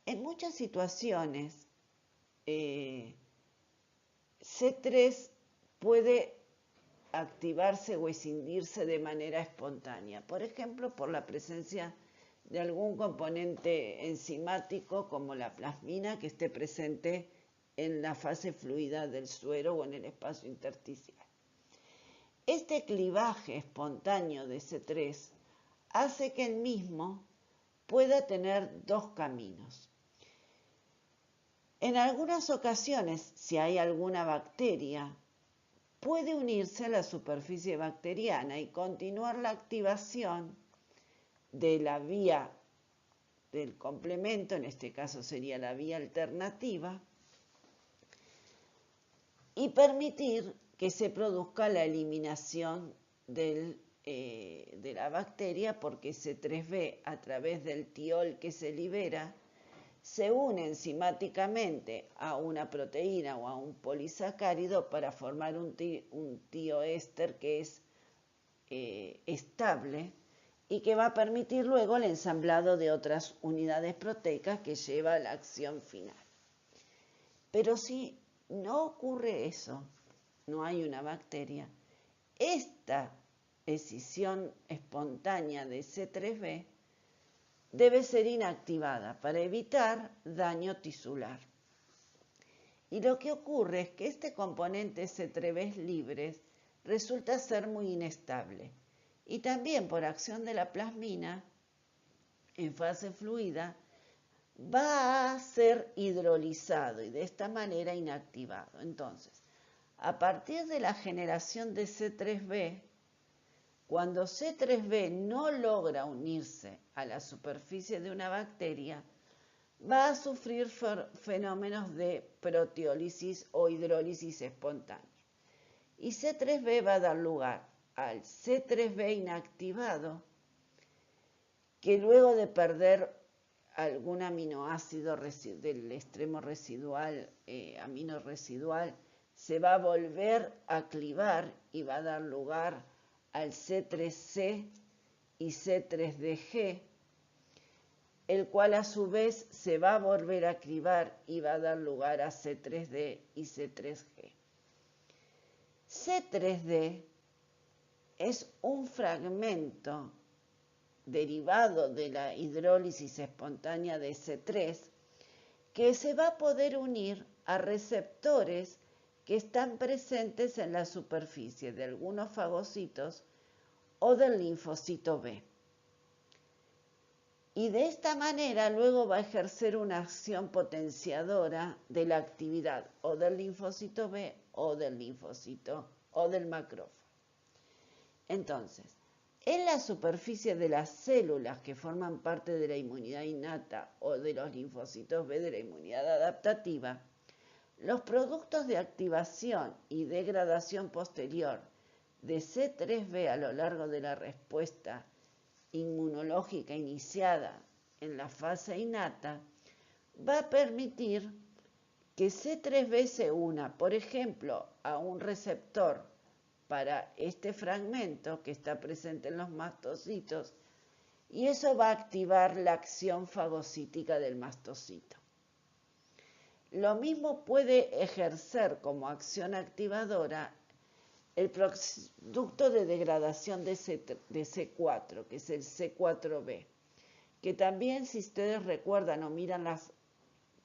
En muchas situaciones, C3 puede activarse o escindirse de manera espontánea, por ejemplo, por la presencia de algún componente enzimático como la plasmina que esté presente en la fase fluida del suero o en el espacio intersticial. Este clivaje espontáneo de C3 hace que el mismo pueda tener dos caminos. En algunas ocasiones, si hay alguna bacteria, puede unirse a la superficie bacteriana y continuar la activación de la vía del complemento, en este caso sería la vía alternativa, y permitir que se produzca la eliminación de la bacteria, porque C3b, a través del tiol que se libera, se une enzimáticamente a una proteína o a un polisacárido para formar un tioéster que es estable y que va a permitir luego el ensamblado de otras unidades proteicas que lleva a la acción final. Pero si no ocurre eso, no hay una bacteria, esta escisión espontánea de C3b debe ser inactivada para evitar daño tisular. Y lo que ocurre es que este componente C3b libre resulta ser muy inestable y también por acción de la plasmina en fase fluida va a ser hidrolizado y de esta manera inactivado. Entonces, a partir de la generación de C3b, cuando C3b no logra unirse a la superficie de una bacteria, va a sufrir fenómenos de proteólisis o hidrólisis espontánea. Y C3b va a dar lugar al C3b inactivado, que luego de perder algún aminoácido del extremo residual, amino residual, se va a volver a clivar y va a dar lugar al C3c y C3dG, el cual a su vez se va a volver a clivar y va a dar lugar a C3d y C3g. C3d es un fragmento derivado de la hidrólisis espontánea de C3 que se va a poder unir a receptores que están presentes en la superficie de algunos fagocitos o del linfocito B. Y de esta manera luego va a ejercer una acción potenciadora de la actividad o del linfocito B o del linfocito o del macrófago. Entonces, en la superficie de las células que forman parte de la inmunidad innata o de los linfocitos B de la inmunidad adaptativa, los productos de activación y degradación posterior de C3b a lo largo de la respuesta inmunológica iniciada en la fase innata va a permitir que C3b se una, por ejemplo, a un receptor para este fragmento que está presente en los mastocitos, y eso va a activar la acción fagocítica del mastocito. Lo mismo puede ejercer como acción activadora el producto de degradación de C4, que es el C4b, que también, si ustedes recuerdan o miran las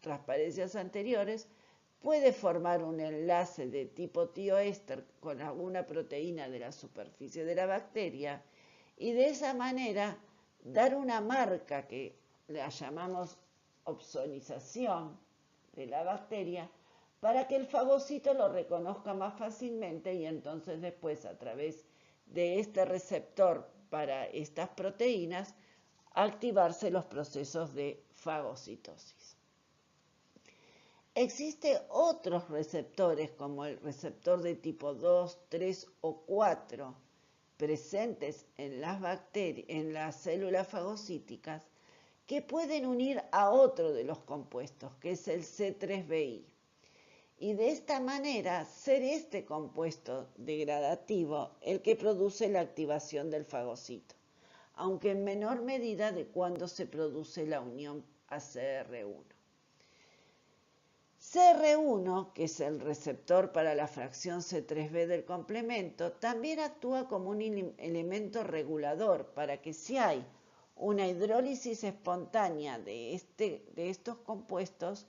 transparencias anteriores, puede formar un enlace de tipo tioéster con alguna proteína de la superficie de la bacteria y de esa manera dar una marca que la llamamos opsonización de la bacteria para que el fagocito lo reconozca más fácilmente y entonces después a través de este receptor para estas proteínas activarse los procesos de fagocitosis. Existen otros receptores como el receptor de tipo 2, 3 o 4 presentes en las células fagocíticas que pueden unir a otro de los compuestos, que es el C3bi. Y de esta manera ser este compuesto degradativo el que produce la activación del fagocito, aunque en menor medida de cuando se produce la unión a CR1. CR1, que es el receptor para la fracción C3b del complemento, también actúa como un elemento regulador para que si hay una hidrólisis espontánea de estos compuestos,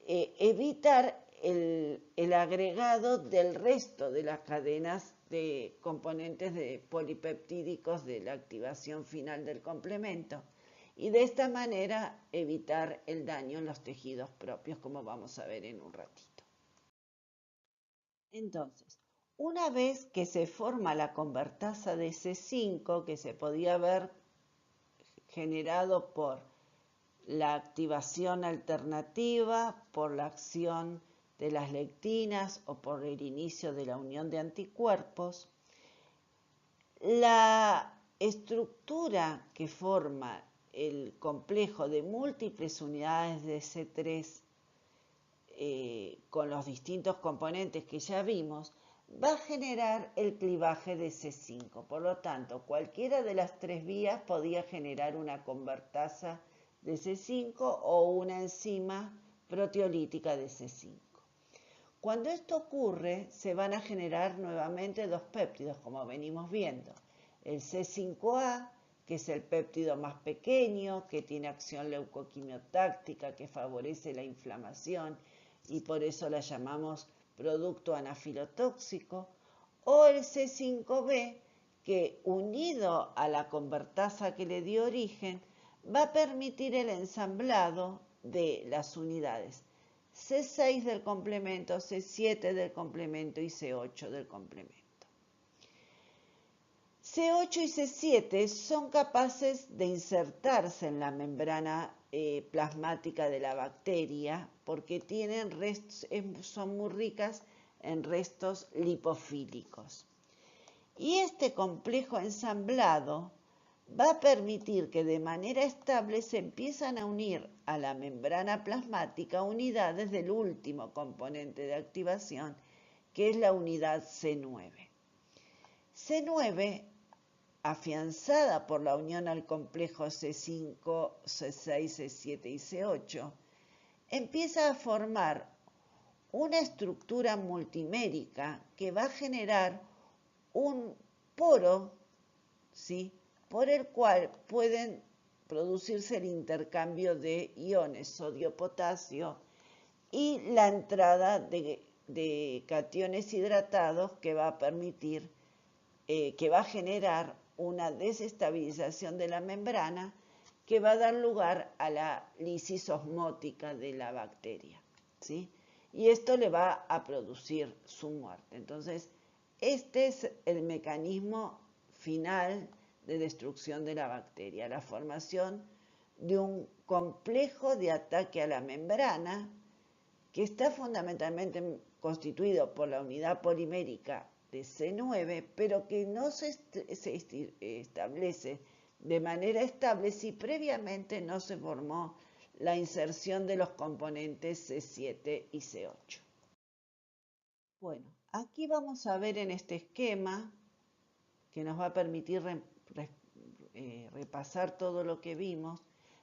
evitar el agregado del resto de las cadenas de componentes polipeptídicos de la activación final del complemento y de esta manera evitar el daño en los tejidos propios, como vamos a ver en un ratito. Entonces, una vez que se forma la convertasa de C5, que se podía haber generado por la activación alternativa, por la acción de las lectinas o por el inicio de la unión de anticuerpos, la estructura que forma el complejo de múltiples unidades de C3 con los distintos componentes que ya vimos, va a generar el clivaje de C5. Por lo tanto, cualquiera de las tres vías podía generar una convertasa de C5 o una enzima proteolítica de C5. Cuando esto ocurre, se van a generar nuevamente dos péptidos, como venimos viendo. El C5A, que es el péptido más pequeño, que tiene acción leucoquimiotáctica, que favorece la inflamación y por eso la llamamos producto anafilotóxico, o el C5B, que unido a la convertasa que le dio origen, va a permitir el ensamblado de las unidades C6 del complemento, C7 del complemento y C8 del complemento. C8 y C7 son capaces de insertarse en la membrana plasmática de la bacteria porque tienen son muy ricas en restos lipofílicos. Y este complejo ensamblado va a permitir que de manera estable se empiezan a unir a la membrana plasmática unidades del último componente de activación, que es la unidad C9. C9, afianzada por la unión al complejo C5, C6, C7 y C8, empieza a formar una estructura multimérica que va a generar un poro, ¿sí?, por el cual pueden producirse el intercambio de iones sodio-potasio y la entrada de cationes hidratados que va a permitir, que va a generar una desestabilización de la membrana que va a dar lugar a la lisis osmótica de la bacteria, ¿sí? Y esto le va a producir su muerte. Entonces, este es el mecanismo final de destrucción de la bacteria, la formación de un complejo de ataque a la membrana que está fundamentalmente constituido por la unidad polimérica de C9, pero que no se establece de manera estable si previamente no se formó la inserción de los componentes C7 y C8. Bueno, aquí vamos a ver en este esquema que nos va a permitir repasar todo lo que vimos,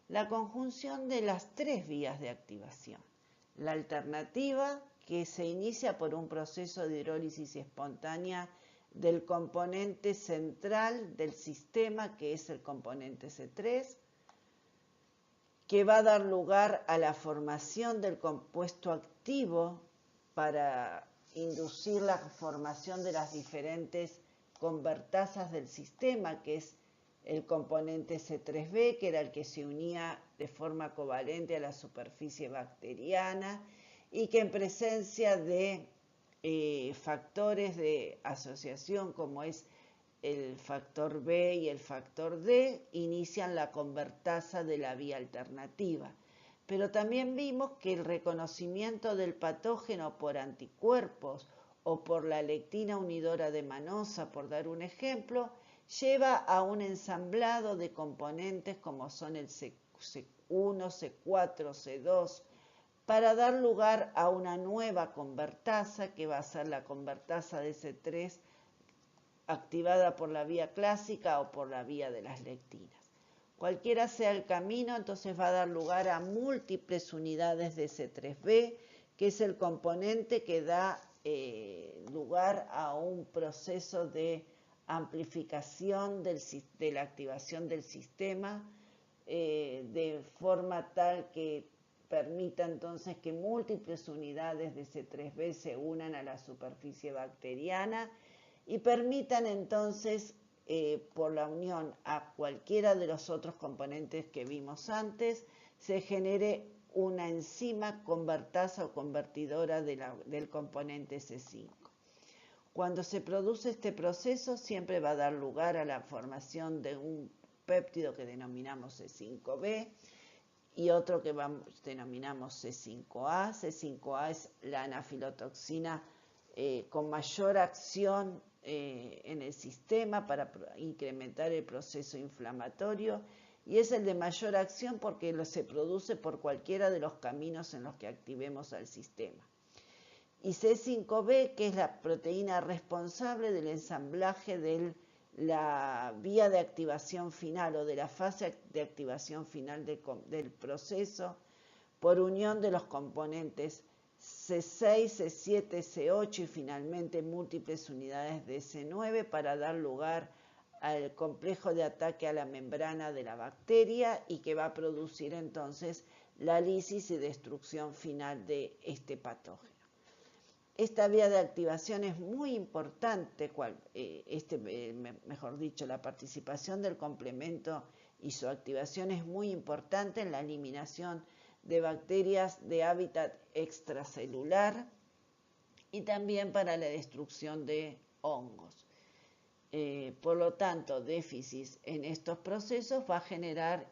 la conjunción de las tres vías de activación. La alternativa, que se inicia por un proceso de hidrólisis espontánea del componente central del sistema, que es el componente C3, que va a dar lugar a la formación del compuesto activo para inducir la formación de las diferentes convertasas del sistema, que es el componente C3b, que era el que se unía de forma covalente a la superficie bacteriana y que en presencia de factores de asociación como es el factor B y el factor D inician la convertasa de la vía alternativa. Pero también vimos que el reconocimiento del patógeno por anticuerpos o por la lectina unidora de manosa, por dar un ejemplo, lleva a un ensamblado de componentes como son el C1, C4, C2, para dar lugar a una nueva convertasa que va a ser la convertasa de C3 activada por la vía clásica o por la vía de las lectinas. Cualquiera sea el camino, entonces va a dar lugar a múltiples unidades de C3b, que es el componente que da lugar a un proceso de amplificación de la activación del sistema, de forma tal que permita entonces que múltiples unidades de C3b se unan a la superficie bacteriana y permitan entonces, por la unión a cualquiera de los otros componentes que vimos antes, se genere una enzima convertasa o convertidora del componente C5. Cuando se produce este proceso, siempre va a dar lugar a la formación de un péptido que denominamos C5b y otro que denominamos C5a. C5a es la anafilotoxina con mayor acción en el sistema para incrementar el proceso inflamatorio y es el de mayor acción porque se produce por cualquiera de los caminos en los que activemos al sistema. Y C5b, que es la proteína responsable del ensamblaje de la vía de activación final o de la fase de activación final del proceso por unión de los componentes C6, C7, C8 y finalmente múltiples unidades de C9 para dar lugar al complejo de ataque a la membrana de la bacteria y que va a producir entonces la lisis y destrucción final de este patógeno. Esta vía de activación es muy importante, mejor dicho, la participación del complemento y su activación es muy importante en la eliminación de bacterias de hábitat extracelular y también para la destrucción de hongos. Por lo tanto, déficit en estos procesos va a generar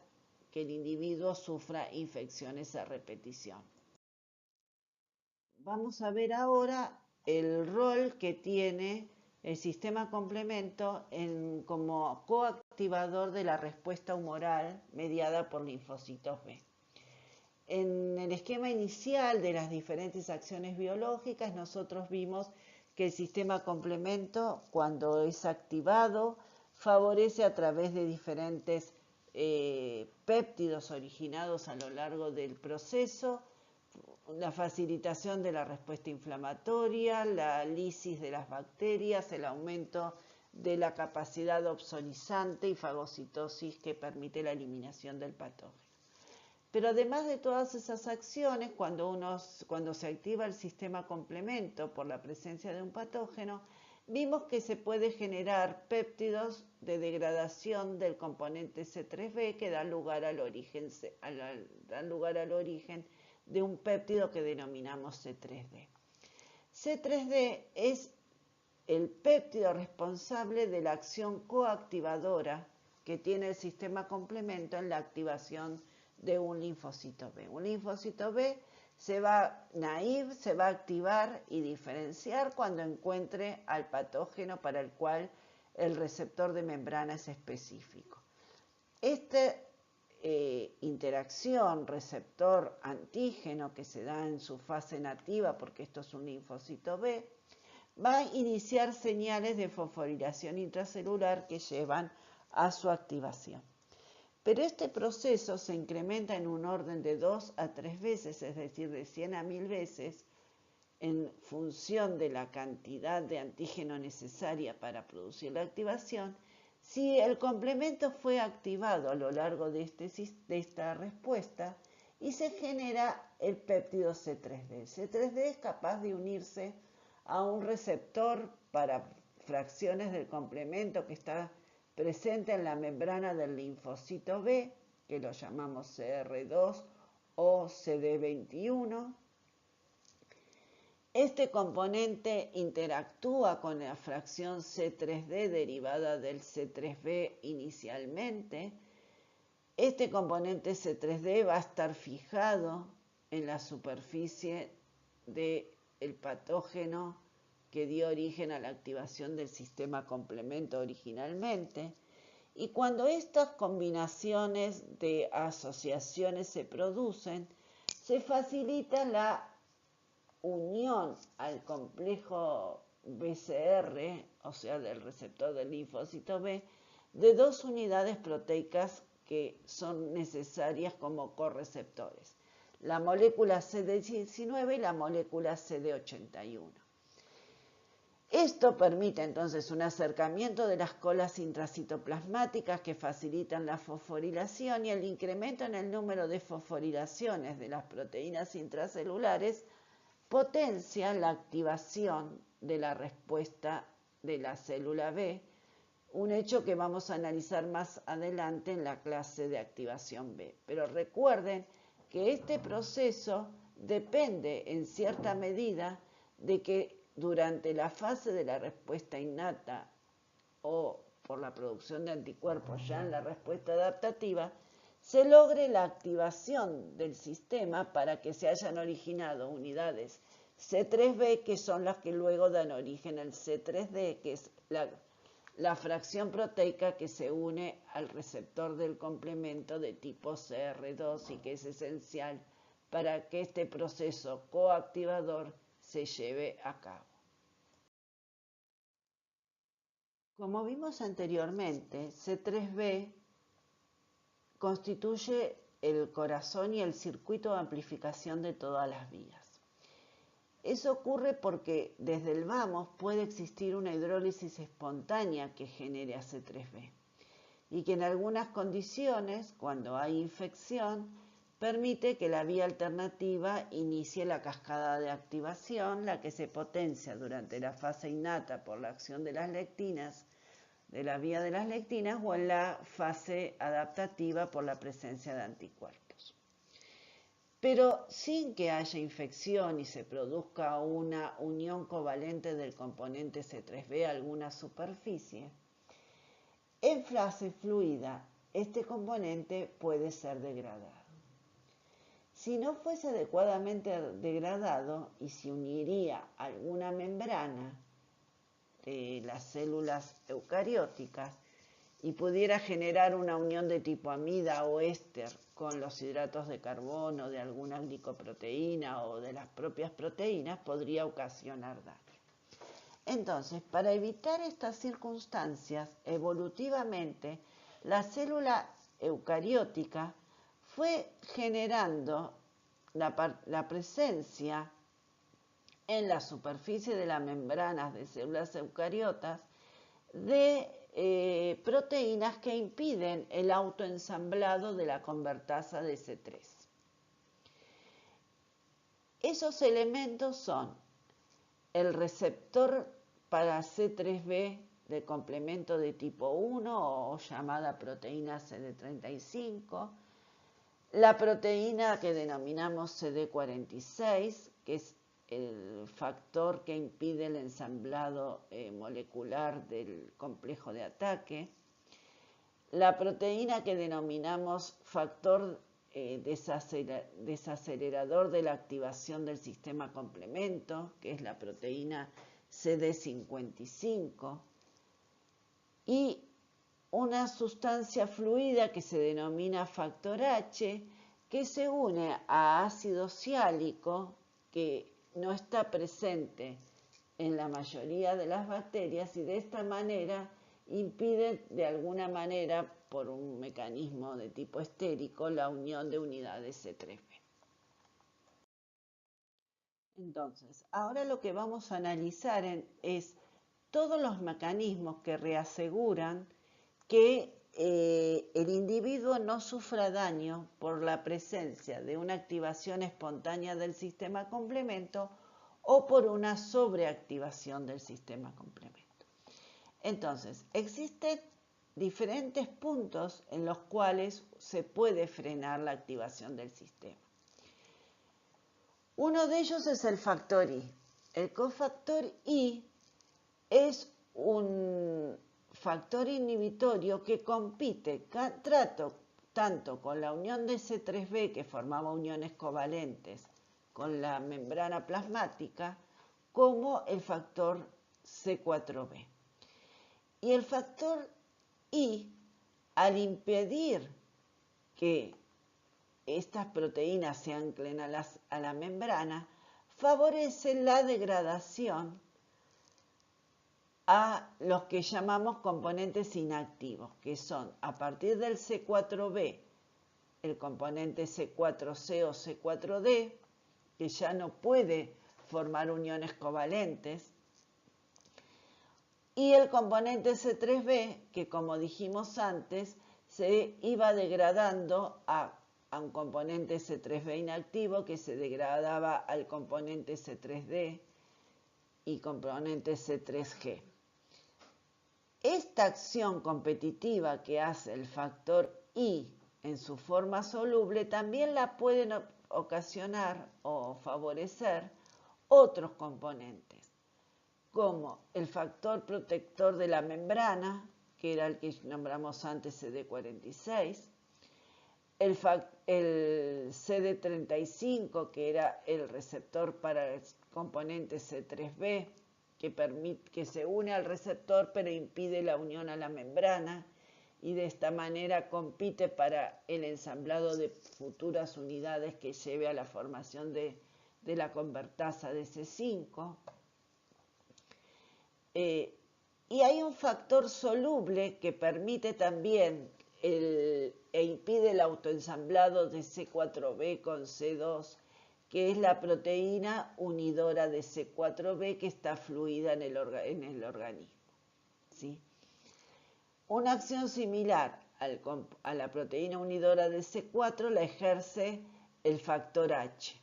que el individuo sufra infecciones a repetición. Vamos a ver ahora el rol que tiene el sistema complemento como coactivador de la respuesta humoral mediada por linfocitos B. En el esquema inicial de las diferentes acciones biológicas, nosotros vimos que el sistema complemento, cuando es activado, favorece a través de diferentes péptidos originados a lo largo del proceso, la facilitación de la respuesta inflamatoria, la lisis de las bacterias, el aumento de la capacidad opsonizante y fagocitosis que permite la eliminación del patógeno. Pero además de todas esas acciones, cuando se activa el sistema complemento por la presencia de un patógeno, vimos que se puede generar péptidos de degradación del componente C3b que dan lugar al origen de un péptido que denominamos C3d. C3d es el péptido responsable de la acción coactivadora que tiene el sistema complemento en la activación de un linfocito B. Un linfocito B se va a activar y diferenciar cuando encuentre al patógeno para el cual el receptor de membrana es específico. Esta interacción receptor-antígeno que se da en su fase nativa, porque esto es un linfocito B, va a iniciar señales de fosforilación intracelular que llevan a su activación. Pero este proceso se incrementa en un orden de 2 a 3 veces, es decir, de 100 a 1000 veces, en función de la cantidad de antígeno necesaria para producir la activación, si el complemento fue activado a lo largo de esta respuesta y se genera el péptido C3d. C3d es capaz de unirse a un receptor para fracciones del complemento que está presente en la membrana del linfocito B, que lo llamamos CR2 o CD21. Este componente interactúa con la fracción C3d derivada del C3b inicialmente. Este componente C3d va a estar fijado en la superficie del patógeno que dio origen a la activación del sistema complemento originalmente. Y cuando estas combinaciones de asociaciones se producen, se facilita la unión al complejo BCR, o sea, del receptor del linfocito B, de dos unidades proteicas que son necesarias como correceptores, la molécula CD19 y la molécula CD81. Esto permite entonces un acercamiento de las colas intracitoplasmáticas que facilitan la fosforilación y el incremento en el número de fosforilaciones de las proteínas intracelulares potencia la activación de la respuesta de la célula B, un hecho que vamos a analizar más adelante en la clase de activación B. Pero recuerden que este proceso depende en cierta medida de que durante la fase de la respuesta innata o por la producción de anticuerpos ya en la respuesta adaptativa, se logre la activación del sistema para que se hayan originado unidades C3b, que son las que luego dan origen al C3d, que es la fracción proteica que se une al receptor del complemento de tipo CR2 y que es esencial para que este proceso coactivador se lleve a cabo. Como vimos anteriormente, C3b constituye el corazón y el circuito de amplificación de todas las vías. Eso ocurre porque desde el vamos puede existir una hidrólisis espontánea que genere AC3B y que en algunas condiciones, cuando hay infección, permite que la vía alternativa inicie la cascada de activación, la que se potencia durante la fase innata por la acción de las lectinas, de la vía de las lectinas, o en la fase adaptativa por la presencia de anticuerpos. Pero sin que haya infección y se produzca una unión covalente del componente C3b a alguna superficie, en fase fluida este componente puede ser degradado. Si no fuese adecuadamente degradado y se uniría a alguna membrana de las células eucarióticas y pudiera generar una unión de tipo amida o éster con los hidratos de carbono de alguna glicoproteína o de las propias proteínas, podría ocasionar daño. Entonces, para evitar estas circunstancias, evolutivamente, la célula eucariótica fue generando la presencia en la superficie de las membranas de células eucariotas de proteínas que impiden el autoensamblado de la convertasa de C3. Esos elementos son el receptor para C3b de complemento de tipo 1 o llamada proteína CD35, la proteína que denominamos CD46, que es el factor que impide el ensamblado molecular del complejo de ataque, la proteína que denominamos factor desacelerador de la activación del sistema complemento, que es la proteína CD55, y una sustancia fluida que se denomina factor H, que se une a ácido siálico, que no está presente en la mayoría de las bacterias y de esta manera impide de alguna manera, por un mecanismo de tipo estérico, la unión de unidades C3b. Entonces, ahora lo que vamos a analizar es todos los mecanismos que reaseguran que el individuo no sufra daño por la presencia de una activación espontánea del sistema complemento o por una sobreactivación del sistema complemento. Entonces, existen diferentes puntos en los cuales se puede frenar la activación del sistema. Uno de ellos es el factor I. El cofactor I es un factor inhibitorio que compite tanto con la unión de C3b, que formaba uniones covalentes con la membrana plasmática, como el factor C4b. Y el factor I, al impedir que estas proteínas se anclen a la membrana, favorece la degradación a los que llamamos componentes inactivos, que son a partir del C4b, el componente C4c o C4d, que ya no puede formar uniones covalentes, y el componente C3b, que como dijimos antes, se iba degradando a un componente C3b inactivo que se degradaba al componente C3d y componente C3g. Esta acción competitiva que hace el factor I en su forma soluble también la pueden ocasionar o favorecer otros componentes, como el factor protector de la membrana, que era el que nombramos antes CD46, el CD35, que era el receptor para el componente C3b, que se une al receptor pero impide la unión a la membrana y de esta manera compite para el ensamblado de futuras unidades que lleve a la formación de la convertasa de C5. Y hay un factor soluble que permite también e impide el autoensamblado de C4b con C2 que es la proteína unidora de C4b que está fluida en el organismo, ¿sí? Una acción similar a la proteína unidora de C4 la ejerce el factor H,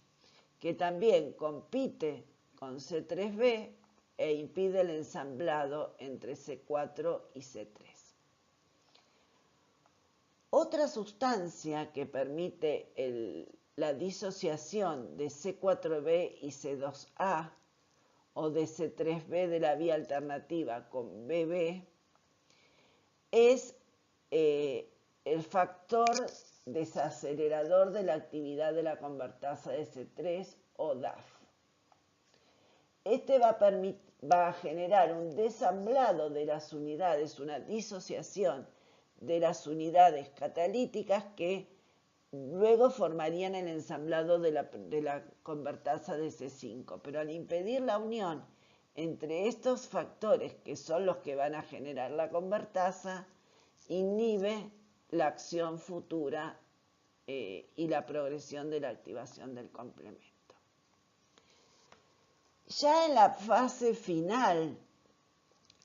que también compite con C3b e impide el ensamblado entre C4 y C3. Otra sustancia que permite la disociación de C4b y C2a o de C3b de la vía alternativa con BB es el factor desacelerador de la actividad de la convertasa de C3 o DAF. Este va a generar un desamblado de las unidades, una disociación de las unidades catalíticas que luego formarían el ensamblado de la convertasa de C5. Pero al impedir la unión entre estos factores, que son los que van a generar la convertasa, inhibe la acción futura y la progresión de la activación del complemento. Ya en la fase final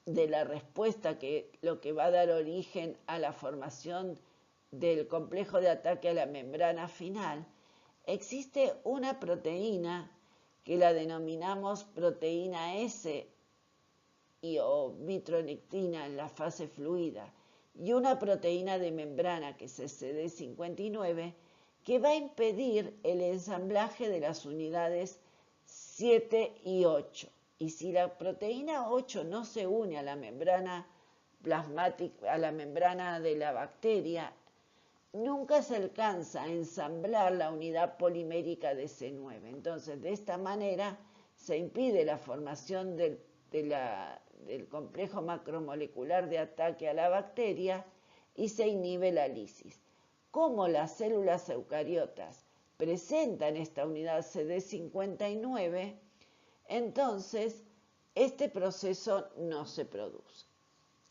de la respuesta, que lo que va a dar origen a la formación del complejo de ataque a la membrana final, existe una proteína que la denominamos proteína S o vitronectina en la fase fluida, y una proteína de membrana que es CD59, que va a impedir el ensamblaje de las unidades 7 y 8. Y si la proteína 8 no se une a la membrana plasmática, a la membrana de la bacteria, nunca se alcanza a ensamblar la unidad polimérica de C9. Entonces, de esta manera se impide la formación del complejo macromolecular de ataque a la bacteria y se inhibe la lisis. Como las células eucariotas presentan esta unidad CD59, entonces este proceso no se produce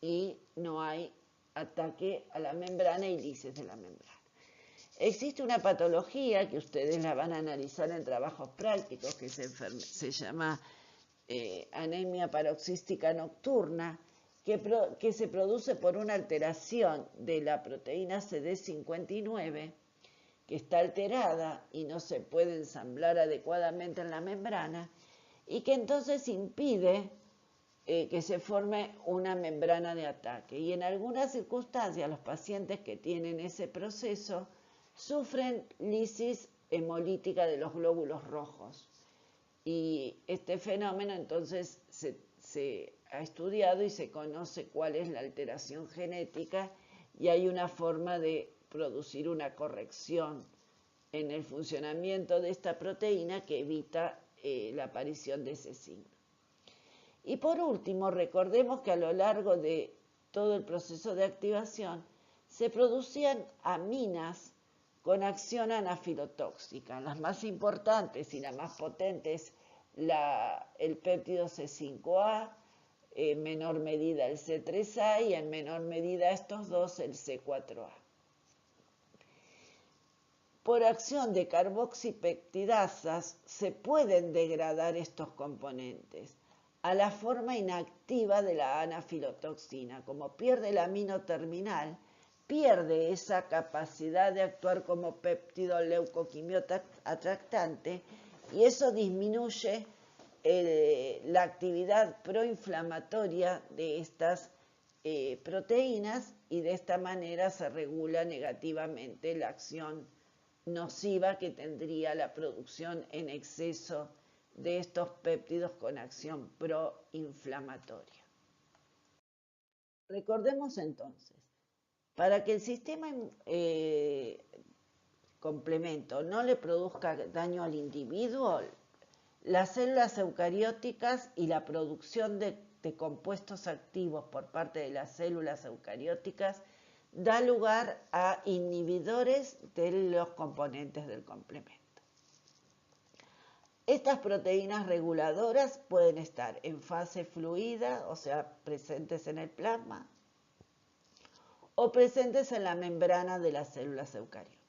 y no hay ataque a la membrana y lisis de la membrana. Existe una patología que ustedes la van a analizar en trabajos prácticos que se llama anemia paroxística nocturna, que se produce por una alteración de la proteína CD59, que está alterada y no se puede ensamblar adecuadamente en la membrana, y que entonces impide que se forme una membrana de ataque. Y en algunas circunstancias los pacientes que tienen ese proceso sufren lisis hemolítica de los glóbulos rojos. Y este fenómeno entonces se ha estudiado y se conoce cuál es la alteración genética, y hay una forma de producir una corrección en el funcionamiento de esta proteína que evita la aparición de ese signo. Y por último, recordemos que a lo largo de todo el proceso de activación se producían aminas con acción anafilotóxica. Las más importantes y la más potente es el péptido C5A, en menor medida el C3A y en menor medida estos dos el C4A. Por acción de carboxipeptidasas se pueden degradar estos componentes a la forma inactiva de la anafilotoxina. Como pierde el amino terminal, pierde esa capacidad de actuar como péptido leucoquimio atractante, y eso disminuye la actividad proinflamatoria de estas proteínas, y de esta manera se regula negativamente la acción nociva que tendría la producción en exceso de estos péptidos con acción proinflamatoria. Recordemos entonces, para que el sistema complemento no le produzca daño al individuo, las células eucarióticas y la producción de compuestos activos por parte de las células eucarióticas da lugar a inhibidores de los componentes del complemento. Estas proteínas reguladoras pueden estar en fase fluida, o sea, presentes en el plasma, o presentes en la membrana de las células eucariotas.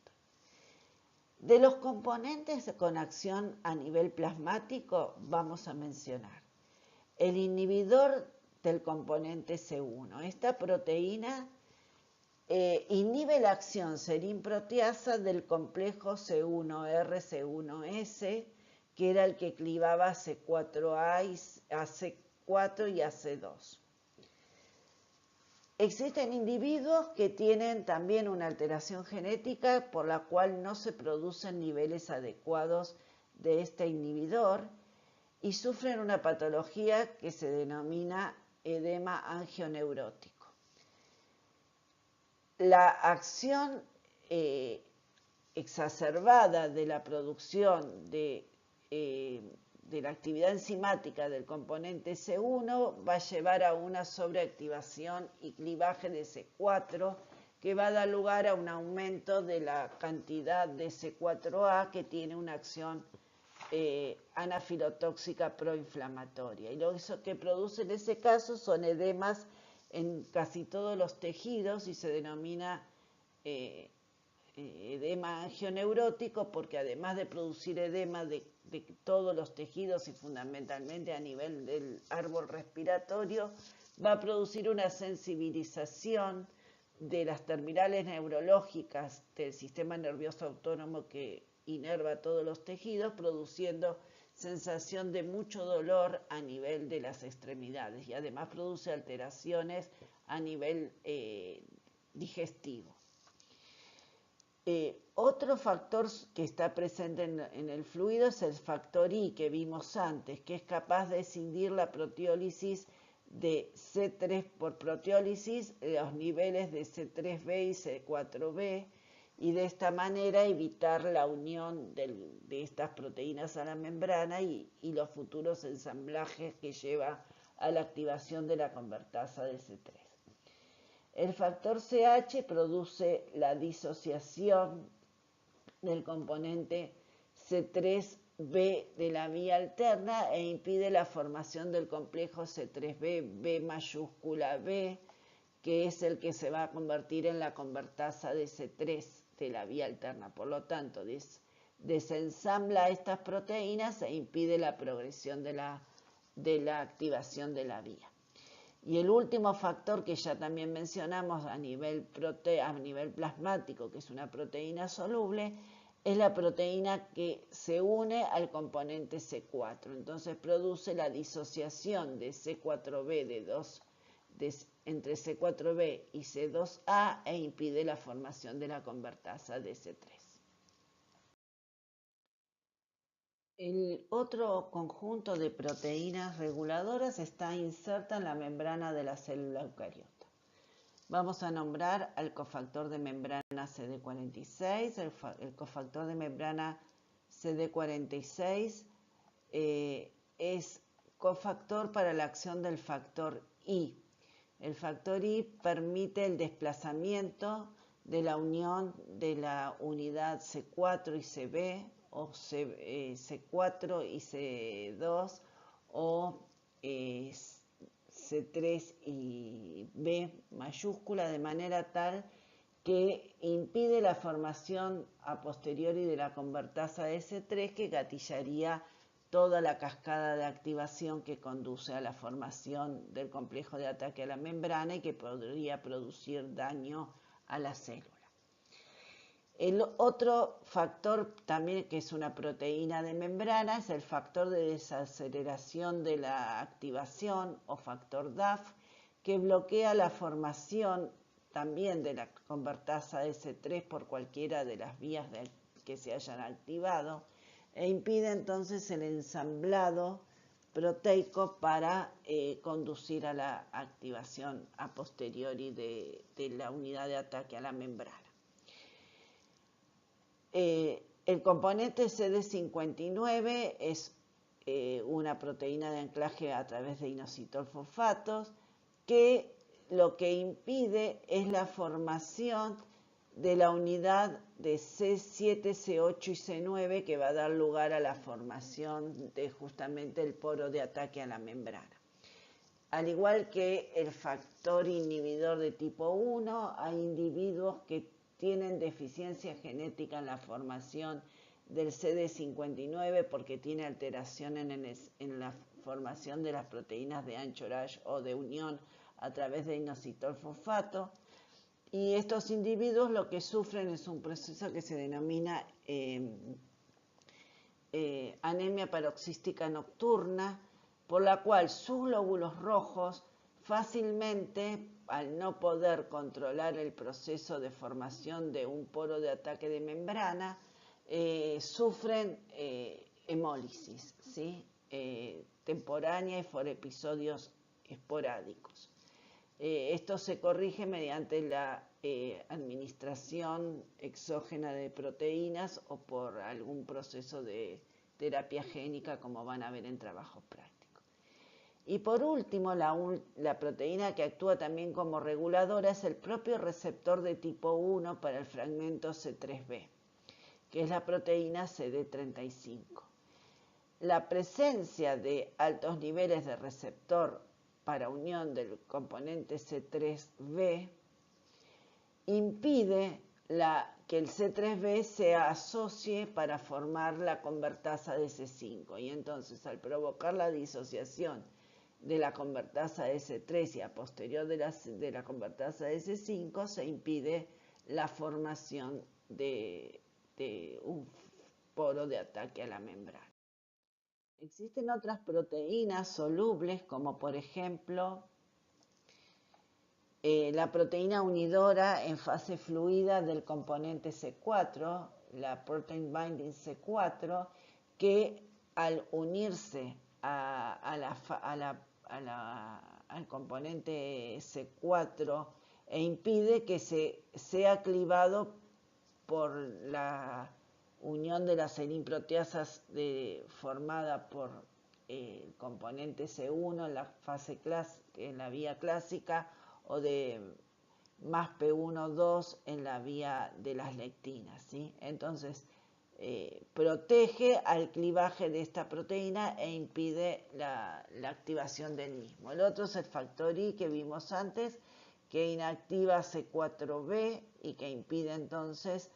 De los componentes con acción a nivel plasmático vamos a mencionar el inhibidor del componente C1. Esta proteína inhibe la acción serin-proteasa del complejo C1R, C1S, que era el que clivaba C4A, AC4 y AC2. Existen individuos que tienen también una alteración genética por la cual no se producen niveles adecuados de este inhibidor y sufren una patología que se denomina edema angioneurótico. La acción exacerbada de la producción de la actividad enzimática del componente C1 va a llevar a una sobreactivación y clivaje de C4 que va a dar lugar a un aumento de la cantidad de C4A que tiene una acción anafilotóxica proinflamatoria. Y lo que produce en ese caso son edemas en casi todos los tejidos y se denomina edema angioneurótico porque además de producir edema de todos los tejidos y fundamentalmente a nivel del árbol respiratorio, va a producir una sensibilización de las terminales neurológicas del sistema nervioso autónomo que inerva todos los tejidos, produciendo sensación de mucho dolor a nivel de las extremidades y además produce alteraciones a nivel digestivo. Otro factor que está presente en el fluido es el factor I que vimos antes, que es capaz de escindir la proteólisis de C3 por proteólisis, los niveles de C3b y C4b, y de esta manera evitar la unión de estas proteínas a la membrana y los futuros ensamblajes que lleva a la activación de la convertasa de C3. El factor CH produce la disociación del componente C3b de la vía alterna e impide la formación del complejo C3b, B mayúscula B, que es el que se va a convertir en la convertasa de C3 de la vía alterna. Por lo tanto, desensambla estas proteínas e impide la progresión de la activación de la vía. Y el último factor que ya también mencionamos a nivel plasmático, que es una proteína soluble, es la proteína que se une al componente C4. Entonces produce la disociación de C4b entre C4b y C2a e impide la formación de la convertasa de C3. El otro conjunto de proteínas reguladoras está inserta en la membrana de la célula eucariota. Vamos a nombrar al cofactor de membrana CD46. El cofactor de membrana CD46 es cofactor para la acción del factor I. El factor I permite el desplazamiento de la unión de la unidad C4 y CB, o C4 y C2, o C3 y B mayúscula, de manera tal que impide la formación a posteriori de la convertasa de C3 que gatillaría toda la cascada de activación que conduce a la formación del complejo de ataque a la membrana y que podría producir daño a la célula. El otro factor también que es una proteína de membrana es el factor de desaceleración de la activación o factor DAF, que bloquea la formación también de la convertasa de C3 por cualquiera de las vías que se hayan activado e impide entonces el ensamblado proteico para conducir a la activación a posteriori de la unidad de ataque a la membrana. El componente CD59 es una proteína de anclaje a través de inositol-fosfatos que lo que impide es la formación de la unidad de C7, C8 y C9 que va a dar lugar a la formación de justamente el poro de ataque a la membrana. Al igual que el factor inhibidor de tipo 1, hay individuos que tienen deficiencia genética en la formación del CD59 porque tiene alteración en la formación de las proteínas de Anchorage o de unión a través de inositol fosfato. Y estos individuos lo que sufren es un proceso que se denomina anemia paroxística nocturna, por la cual sus glóbulos rojos fácilmente, al no poder controlar el proceso de formación de un poro de ataque de membrana, sufren hemólisis, ¿sí? Temporánea y por episodios esporádicos. Esto se corrige mediante la administración exógena de proteínas o por algún proceso de terapia génica, como van a ver en trabajos prácticos. Y por último, la proteína que actúa también como reguladora es el propio receptor de tipo 1 para el fragmento C3b, que es la proteína CD35. La presencia de altos niveles de receptor para unión del componente C3b impide que el C3b se asocie para formar la convertasa de C5, y entonces al provocar la disociación de la convertasa de C3 y a posterior de la convertasa de C5 se impide la formación de un poro de ataque a la membrana. Existen otras proteínas solubles, como por ejemplo la proteína unidora en fase fluida del componente C4, la Protein Binding C4, que al unirse al componente C4 impide que sea clivado por la unión de las serin-proteasas formada por el componente C1 en la fase en la vía clásica, o de más P1,2 en la vía de las lectinas, ¿sí? Entonces, protege al clivaje de esta proteína e impide la activación del mismo. El otro es el factor I que vimos antes, que inactiva C4b y que impide entonces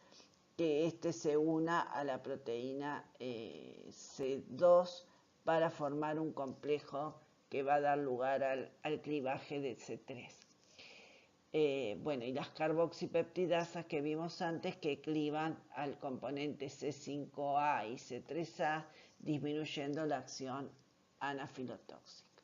que éste se una a la proteína C2 para formar un complejo que va a dar lugar al clivaje de C3. Bueno, y las carboxipeptidasas que vimos antes que clivan al componente C5A y C3A, disminuyendo la acción anafilotóxica.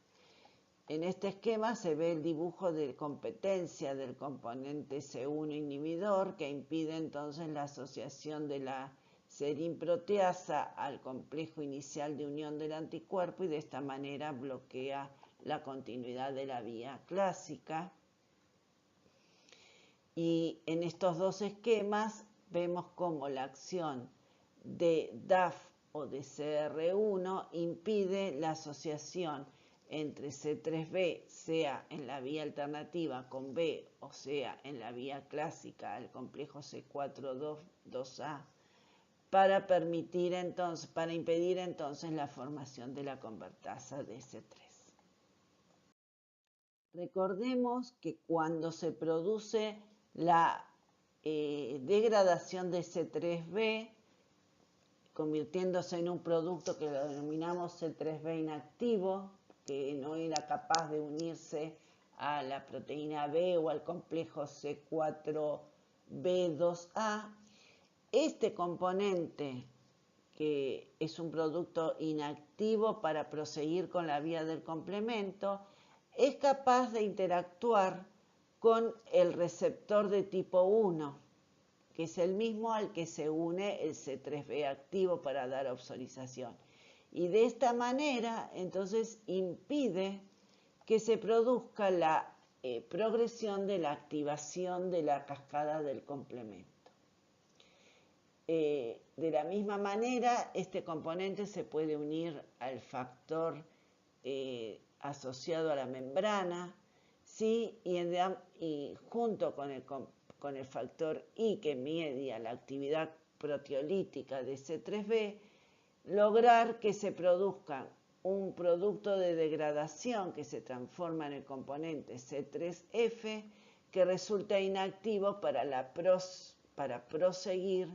En este esquema se ve el dibujo de competencia del componente C1 inhibidor que impide entonces la asociación de la serin-proteasa al complejo inicial de unión del anticuerpo y de esta manera bloquea la continuidad de la vía clásica. Y en estos dos esquemas vemos cómo la acción de DAF o de CR1 impide la asociación entre C3b, sea en la vía alternativa con B o sea en la vía clásica al complejo C4-2A, para impedir entonces la formación de la convertasa de C3. Recordemos que cuando se produce la degradación de C3b, convirtiéndose en un producto que lo denominamos C3b inactivo, que no era capaz de unirse a la proteína B o al complejo C4b2A, este componente, que es un producto inactivo para proseguir con la vía del complemento, es capaz de interactuar con el receptor de tipo 1, que es el mismo al que se une el C3b activo para dar opsonización. Y de esta manera, entonces, impide que se produzca la progresión de la activación de la cascada del complemento. De la misma manera, este componente se puede unir al factor asociado a la membrana, ¿sí? Y junto con el factor I que media la actividad proteolítica de C3b, lograr que se produzca un producto de degradación que se transforma en el componente C3F, que resulta inactivo para la para proseguir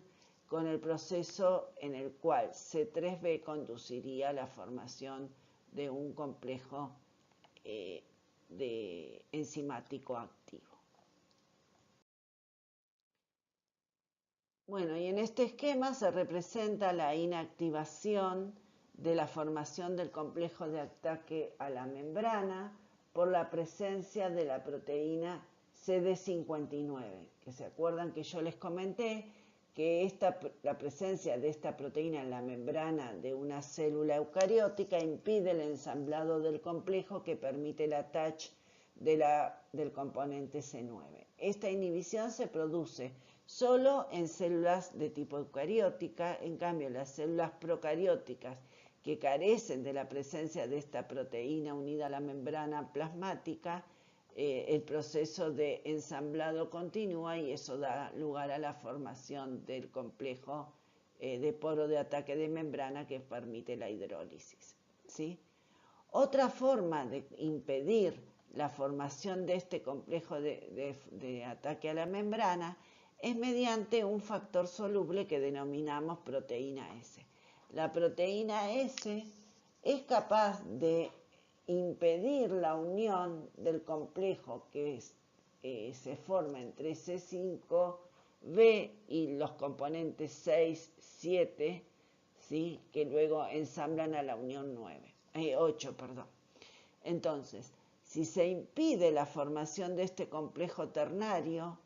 con el proceso en el cual C3b conduciría a la formación de un complejo enzimático activo. Bueno, y en este esquema se representa la inactivación de la formación del complejo de ataque a la membrana por la presencia de la proteína CD59, que se acuerdan que yo les comenté que la presencia de esta proteína en la membrana de una célula eucariótica impide el ensamblado del complejo que permite el attach del componente C9. Esta inhibición se produce solo en células de tipo eucariótica. En cambio, las células procarióticas que carecen de la presencia de esta proteína unida a la membrana plasmática, el proceso de ensamblado continúa y eso da lugar a la formación del complejo de poro de ataque de membrana que permite la hidrólisis, ¿sí? Otra forma de impedir la formación de este complejo de ataque a la membrana es mediante un factor soluble que denominamos proteína S. La proteína S es capaz de impedir la unión del complejo que se forma entre C5b y los componentes 6, 7, ¿sí? Que luego ensamblan a la unión 8. Entonces, si se impide la formación de este complejo ternario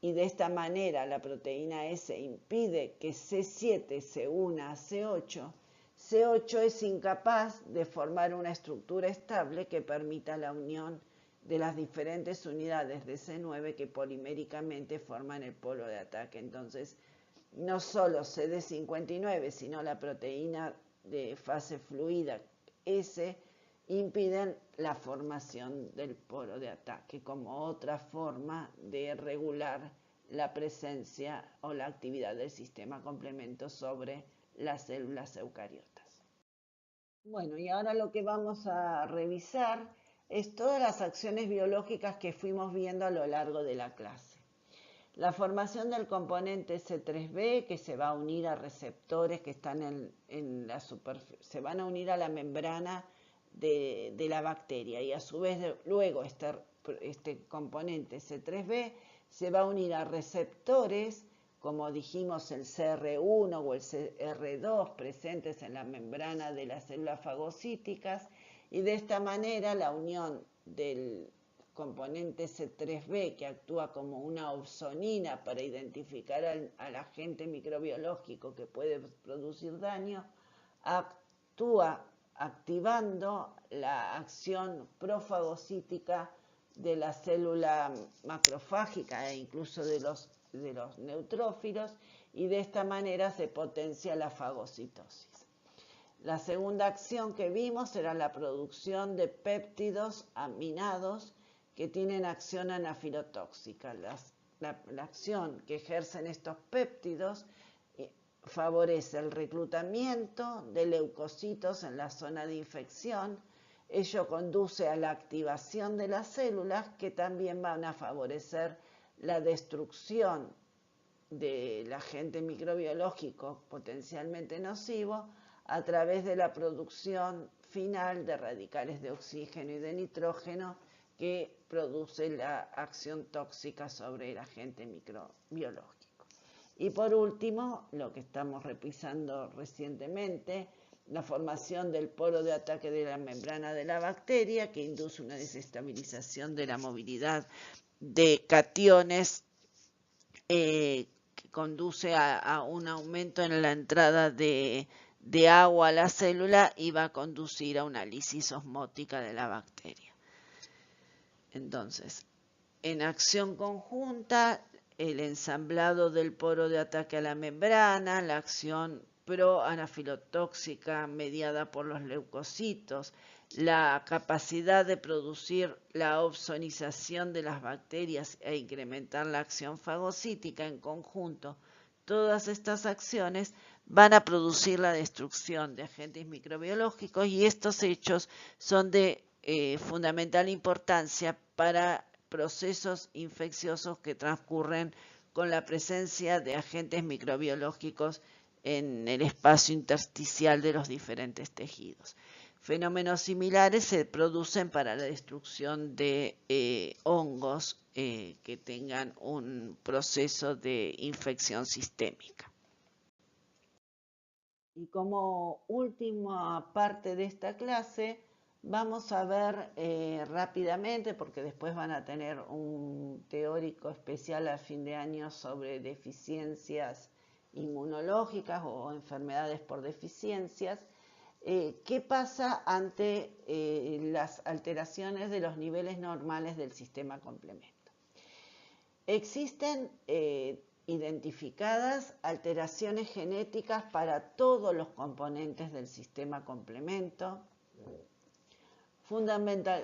y de esta manera la proteína S impide que C7 se una a C8, C8 es incapaz de formar una estructura estable que permita la unión de las diferentes unidades de C9 que poliméricamente forman el polo de ataque. Entonces, no solo CD59, sino la proteína de fase fluida S impiden la formación del polo de ataque como otra forma de regular la presencia o la actividad del sistema complemento sobre las células eucariotas. Bueno, y ahora lo que vamos a revisar es todas las acciones biológicas que fuimos viendo a lo largo de la clase. La formación del componente C3b, que se va a unir a receptores que están en la superficie, se van a unir a la membrana de la bacteria, y a su vez luego este componente C3b se va a unir a receptores, como dijimos el CR1 o el CR2 presentes en la membrana de las células fagocíticas, y de esta manera la unión del componente C3b, que actúa como una opsonina para identificar al agente microbiológico que puede producir daño, actúa activando la acción profagocítica de la célula macrofágica e incluso de los neutrófilos, y de esta manera se potencia la fagocitosis. La segunda acción que vimos era la producción de péptidos aminados que tienen acción anafilotóxica. La acción que ejercen estos péptidos favorece el reclutamiento de leucocitos en la zona de infección. Ello conduce a la activación de las células, que también van a favorecer la destrucción del agente microbiológico potencialmente nocivo a través de la producción final de radicales de oxígeno y de nitrógeno que produce la acción tóxica sobre el agente microbiológico. Y por último, lo que estamos revisando recientemente, la formación del polo de ataque de la membrana de la bacteria, que induce una desestabilización de la movilidad de cationes, que conduce a un aumento en la entrada de agua a la célula y va a conducir a una lisis osmótica de la bacteria. Entonces, en acción conjunta, el ensamblado del poro de ataque a la membrana, la acción proanafilotóxica mediada por los leucocitos, la capacidad de producir la opsonización de las bacterias e incrementar la acción fagocítica en conjunto, todas estas acciones van a producir la destrucción de agentes microbiológicos, y estos hechos son de fundamental importancia para procesos infecciosos que transcurren con la presencia de agentes microbiológicos en el espacio intersticial de los diferentes tejidos. Fenómenos similares se producen para la destrucción de hongos que tengan un proceso de infección sistémica. Y como última parte de esta clase, vamos a ver rápidamente, porque después van a tener un teórico especial a fin de año sobre deficiencias inmunológicas o enfermedades por deficiencias, ¿qué pasa ante las alteraciones de los niveles normales del sistema complemento? Existen identificadas alteraciones genéticas para todos los componentes del sistema complemento.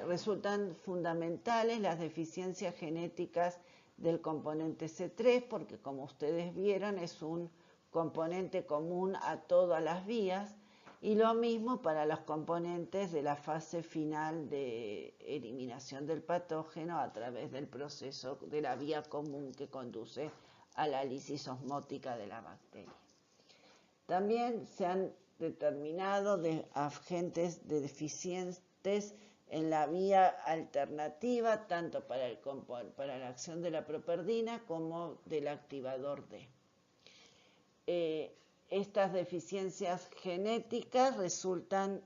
Resultan fundamentales las deficiencias genéticas del componente C3 porque, como ustedes vieron, es un componente común a todas las vías, y lo mismo para los componentes de la fase final de eliminación del patógeno a través del proceso de la vía común que conduce a la lisis osmótica de la bacteria. También se han determinado agentes de deficientes en la vía alternativa, tanto para la acción de la properdina como del activador D. Estas deficiencias genéticas resultan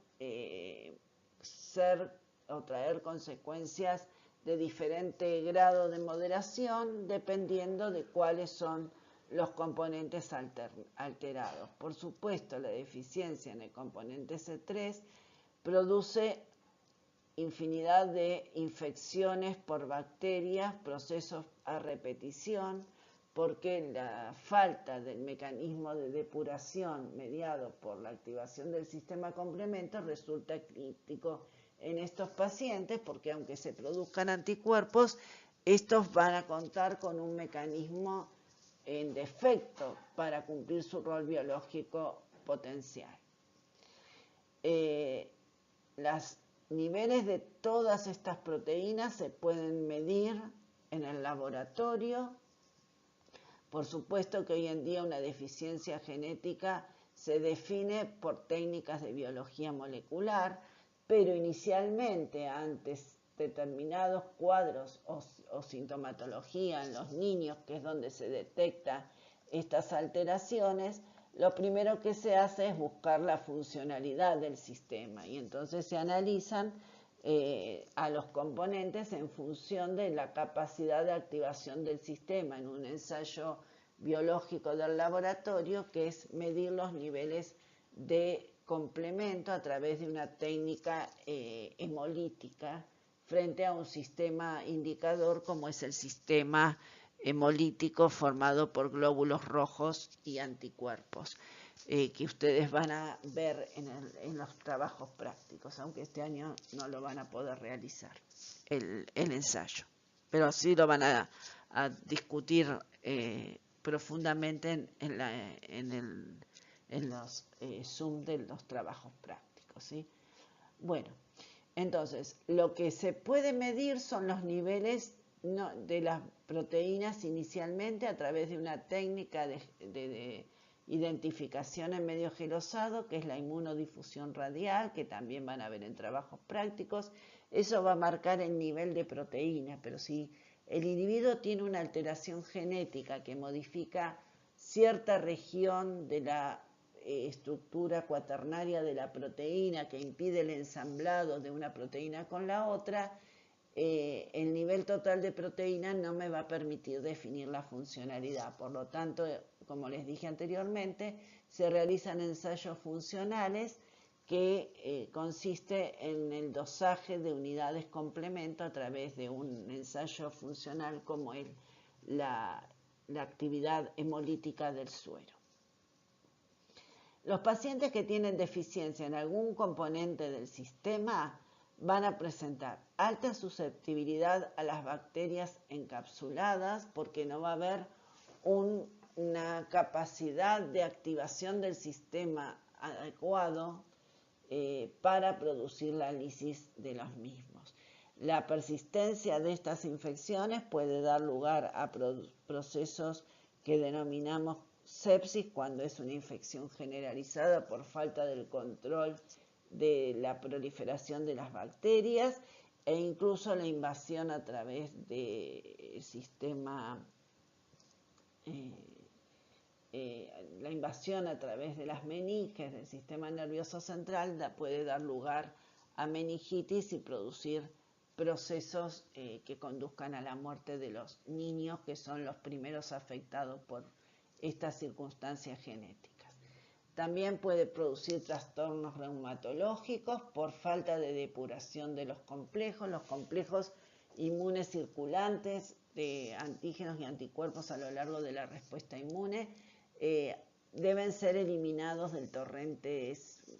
ser o traer consecuencias de diferente grado de moderación dependiendo de cuáles son los componentes alterados. Por supuesto, la deficiencia en el componente C3 produce infinidad de infecciones por bacterias, procesos a repetición, porque la falta del mecanismo de depuración mediado por la activación del sistema complemento resulta crítico en estos pacientes, porque aunque se produzcan anticuerpos, estos van a contar con un mecanismo en defecto para cumplir su rol biológico potencial. Los niveles de todas estas proteínas se pueden medir en el laboratorio. Por supuesto que hoy en día una deficiencia genética se define por técnicas de biología molecular, pero inicialmente, antes determinados cuadros o sintomatología en los niños, que es donde se detecta estas alteraciones, lo primero que se hace es buscar la funcionalidad del sistema y entonces se analizan a los componentes en función de la capacidad de activación del sistema en un ensayo biológico del laboratorio, que es medir los niveles de complemento a través de una técnica hemolítica frente a un sistema indicador como es el sistema hemolítico formado por glóbulos rojos y anticuerpos, que ustedes van a ver en los trabajos prácticos, aunque este año no lo van a poder realizar el ensayo, pero sí lo van a discutir profundamente en los Zoom de los trabajos prácticos, ¿sí? Bueno, entonces, lo que se puede medir son los niveles de las proteínas inicialmente a través de una técnica de identificación en medio gelosado, que es la inmunodifusión radial, que también van a ver en trabajos prácticos. Eso va a marcar el nivel de proteína, pero si el individuo tiene una alteración genética que modifica cierta región de la estructura cuaternaria de la proteína que impide el ensamblado de una proteína con la otra, el nivel total de proteína no me va a permitir definir la funcionalidad. Por lo tanto, como les dije anteriormente, se realizan ensayos funcionales que consiste en el dosaje de unidades complemento a través de un ensayo funcional como la actividad hemolítica del suero. Los pacientes que tienen deficiencia en algún componente del sistema van a presentar alta susceptibilidad a las bacterias encapsuladas porque no va a haber una capacidad de activación del sistema adecuado para producir la lisis de los mismos. La persistencia de estas infecciones puede dar lugar a procesos que denominamos sepsis cuando es una infección generalizada por falta del control de la proliferación de las bacterias e incluso la invasión a través del sistema, la invasión a través de las meninges del sistema nervioso central puede dar lugar a meningitis y producir procesos que conduzcan a la muerte de los niños, que son los primeros afectados por estas circunstancias genéticas. También puede producir trastornos reumatológicos por falta de depuración de los complejos inmunes circulantes de antígenos y anticuerpos a lo largo de la respuesta inmune. Deben ser eliminados del torrente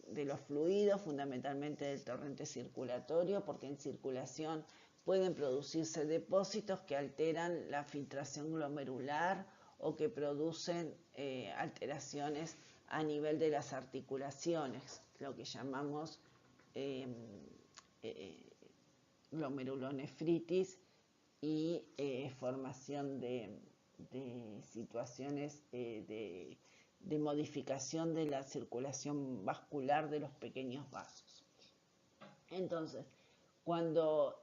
de los fluidos, fundamentalmente del torrente circulatorio, porque en circulación pueden producirse depósitos que alteran la filtración glomerular o que producen alteraciones a nivel de las articulaciones, lo que llamamos glomerulonefritis y formación de situaciones de modificación de la circulación vascular de los pequeños vasos. Entonces, cuando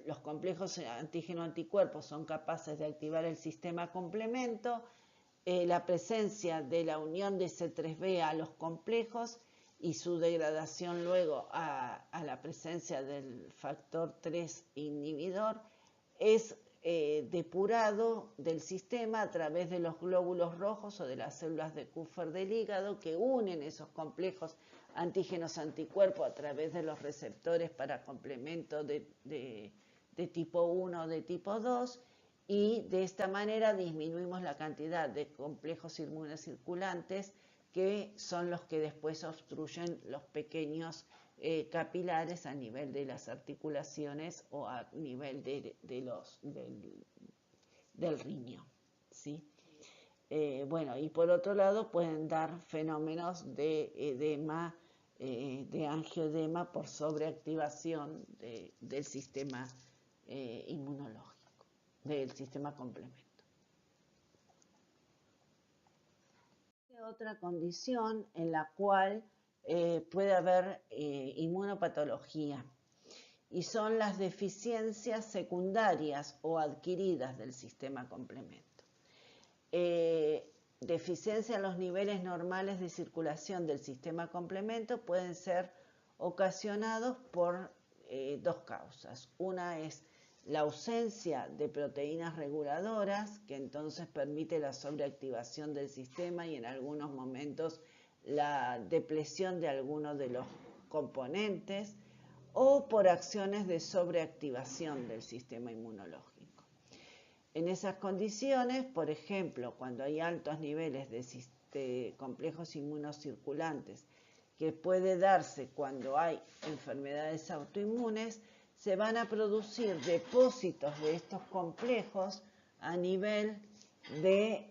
los complejos antígeno-anticuerpos son capaces de activar el sistema complemento, la presencia de la unión de C3b a los complejos y su degradación luego a la presencia del factor 3 inhibidor es depurado del sistema a través de los glóbulos rojos o de las células de Kupffer del hígado que unen esos complejos antígenos anticuerpos a través de los receptores para complemento de tipo 1 o de tipo 2, y de esta manera disminuimos la cantidad de complejos inmunes circulantes que son los que después obstruyen los pequeños capilares a nivel de las articulaciones o a nivel del riñón, ¿sí? Bueno, y por otro lado pueden dar fenómenos de edema, de angioedema por sobreactivación del sistema inmunológico, del sistema complemento. Otra condición en la cual puede haber inmunopatología y son las deficiencias secundarias o adquiridas del sistema complemento. Deficiencia en los niveles normales de circulación del sistema complemento pueden ser ocasionados por dos causas. Una es la ausencia de proteínas reguladoras, que entonces permite la sobreactivación del sistema y en algunos momentos la depresión de algunos de los componentes, o por acciones de sobreactivación del sistema inmunológico. En esas condiciones, por ejemplo, cuando hay altos niveles de complejos inmunocirculantes, que puede darse cuando hay enfermedades autoinmunes, se van a producir depósitos de estos complejos a nivel de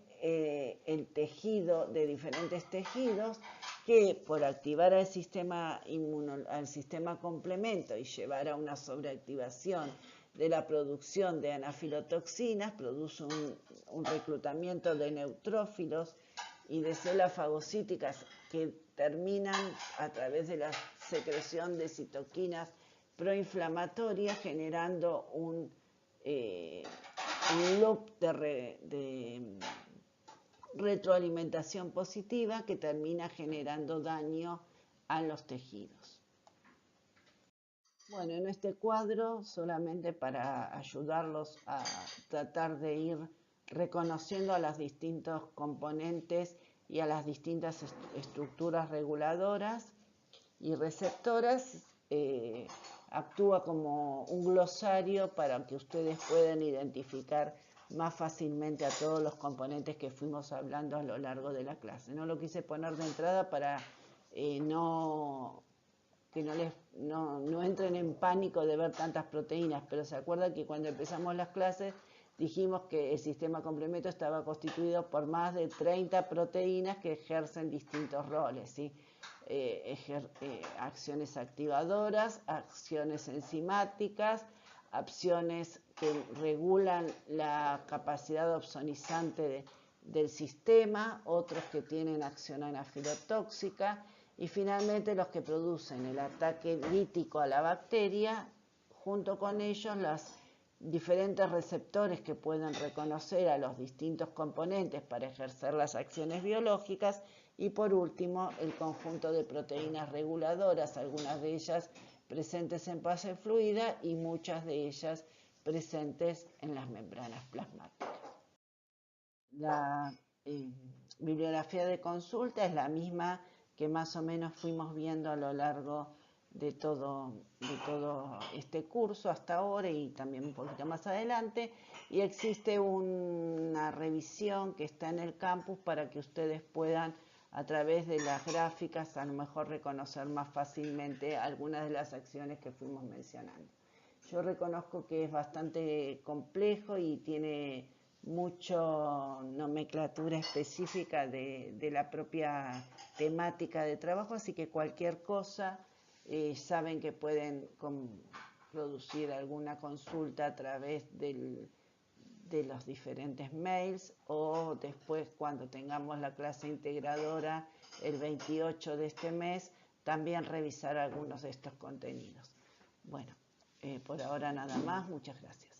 el tejido, de diferentes tejidos, que por activar al sistema complemento y llevar a una sobreactivación de la producción de anafilotoxinas, produce un reclutamiento de neutrófilos y de células fagocíticas que terminan a través de la secreción de citoquinas proinflamatorias, generando un loop de retroalimentación positiva que termina generando daño a los tejidos. Bueno, en este cuadro, solamente para ayudarlos a tratar de ir reconociendo a los distintos componentes y a las distintas estructuras reguladoras y receptoras, actúa como un glosario para que ustedes puedan identificar más fácilmente a todos los componentes que fuimos hablando a lo largo de la clase. No lo quise poner de entrada para que no entren en pánico de ver tantas proteínas, pero se acuerdan que cuando empezamos las clases dijimos que el sistema complemento estaba constituido por más de 30 proteínas que ejercen distintos roles, ¿sí? Acciones activadoras, acciones enzimáticas, opciones que regulan la capacidad opsonizante del sistema, otros que tienen acción anafilotóxica y finalmente los que producen el ataque lítico a la bacteria, junto con ellos los diferentes receptores que pueden reconocer a los distintos componentes para ejercer las acciones biológicas y por último el conjunto de proteínas reguladoras, algunas de ellas presentes en fase fluida y muchas de ellas presentes en las membranas plasmáticas. La bibliografía de consulta es la misma que más o menos fuimos viendo a lo largo de todo este curso hasta ahora y también un poquito más adelante, y existe una revisión que está en el campus para que ustedes puedan a través de las gráficas a lo mejor reconocer más fácilmente algunas de las acciones que fuimos mencionando. Yo reconozco que es bastante complejo y tiene mucha nomenclatura específica de la propia temática de trabajo, así que cualquier cosa saben que pueden producir alguna consulta a través de los diferentes mails o después cuando tengamos la clase integradora el 28 de este mes, también revisar algunos de estos contenidos. Bueno, por ahora nada más, muchas gracias.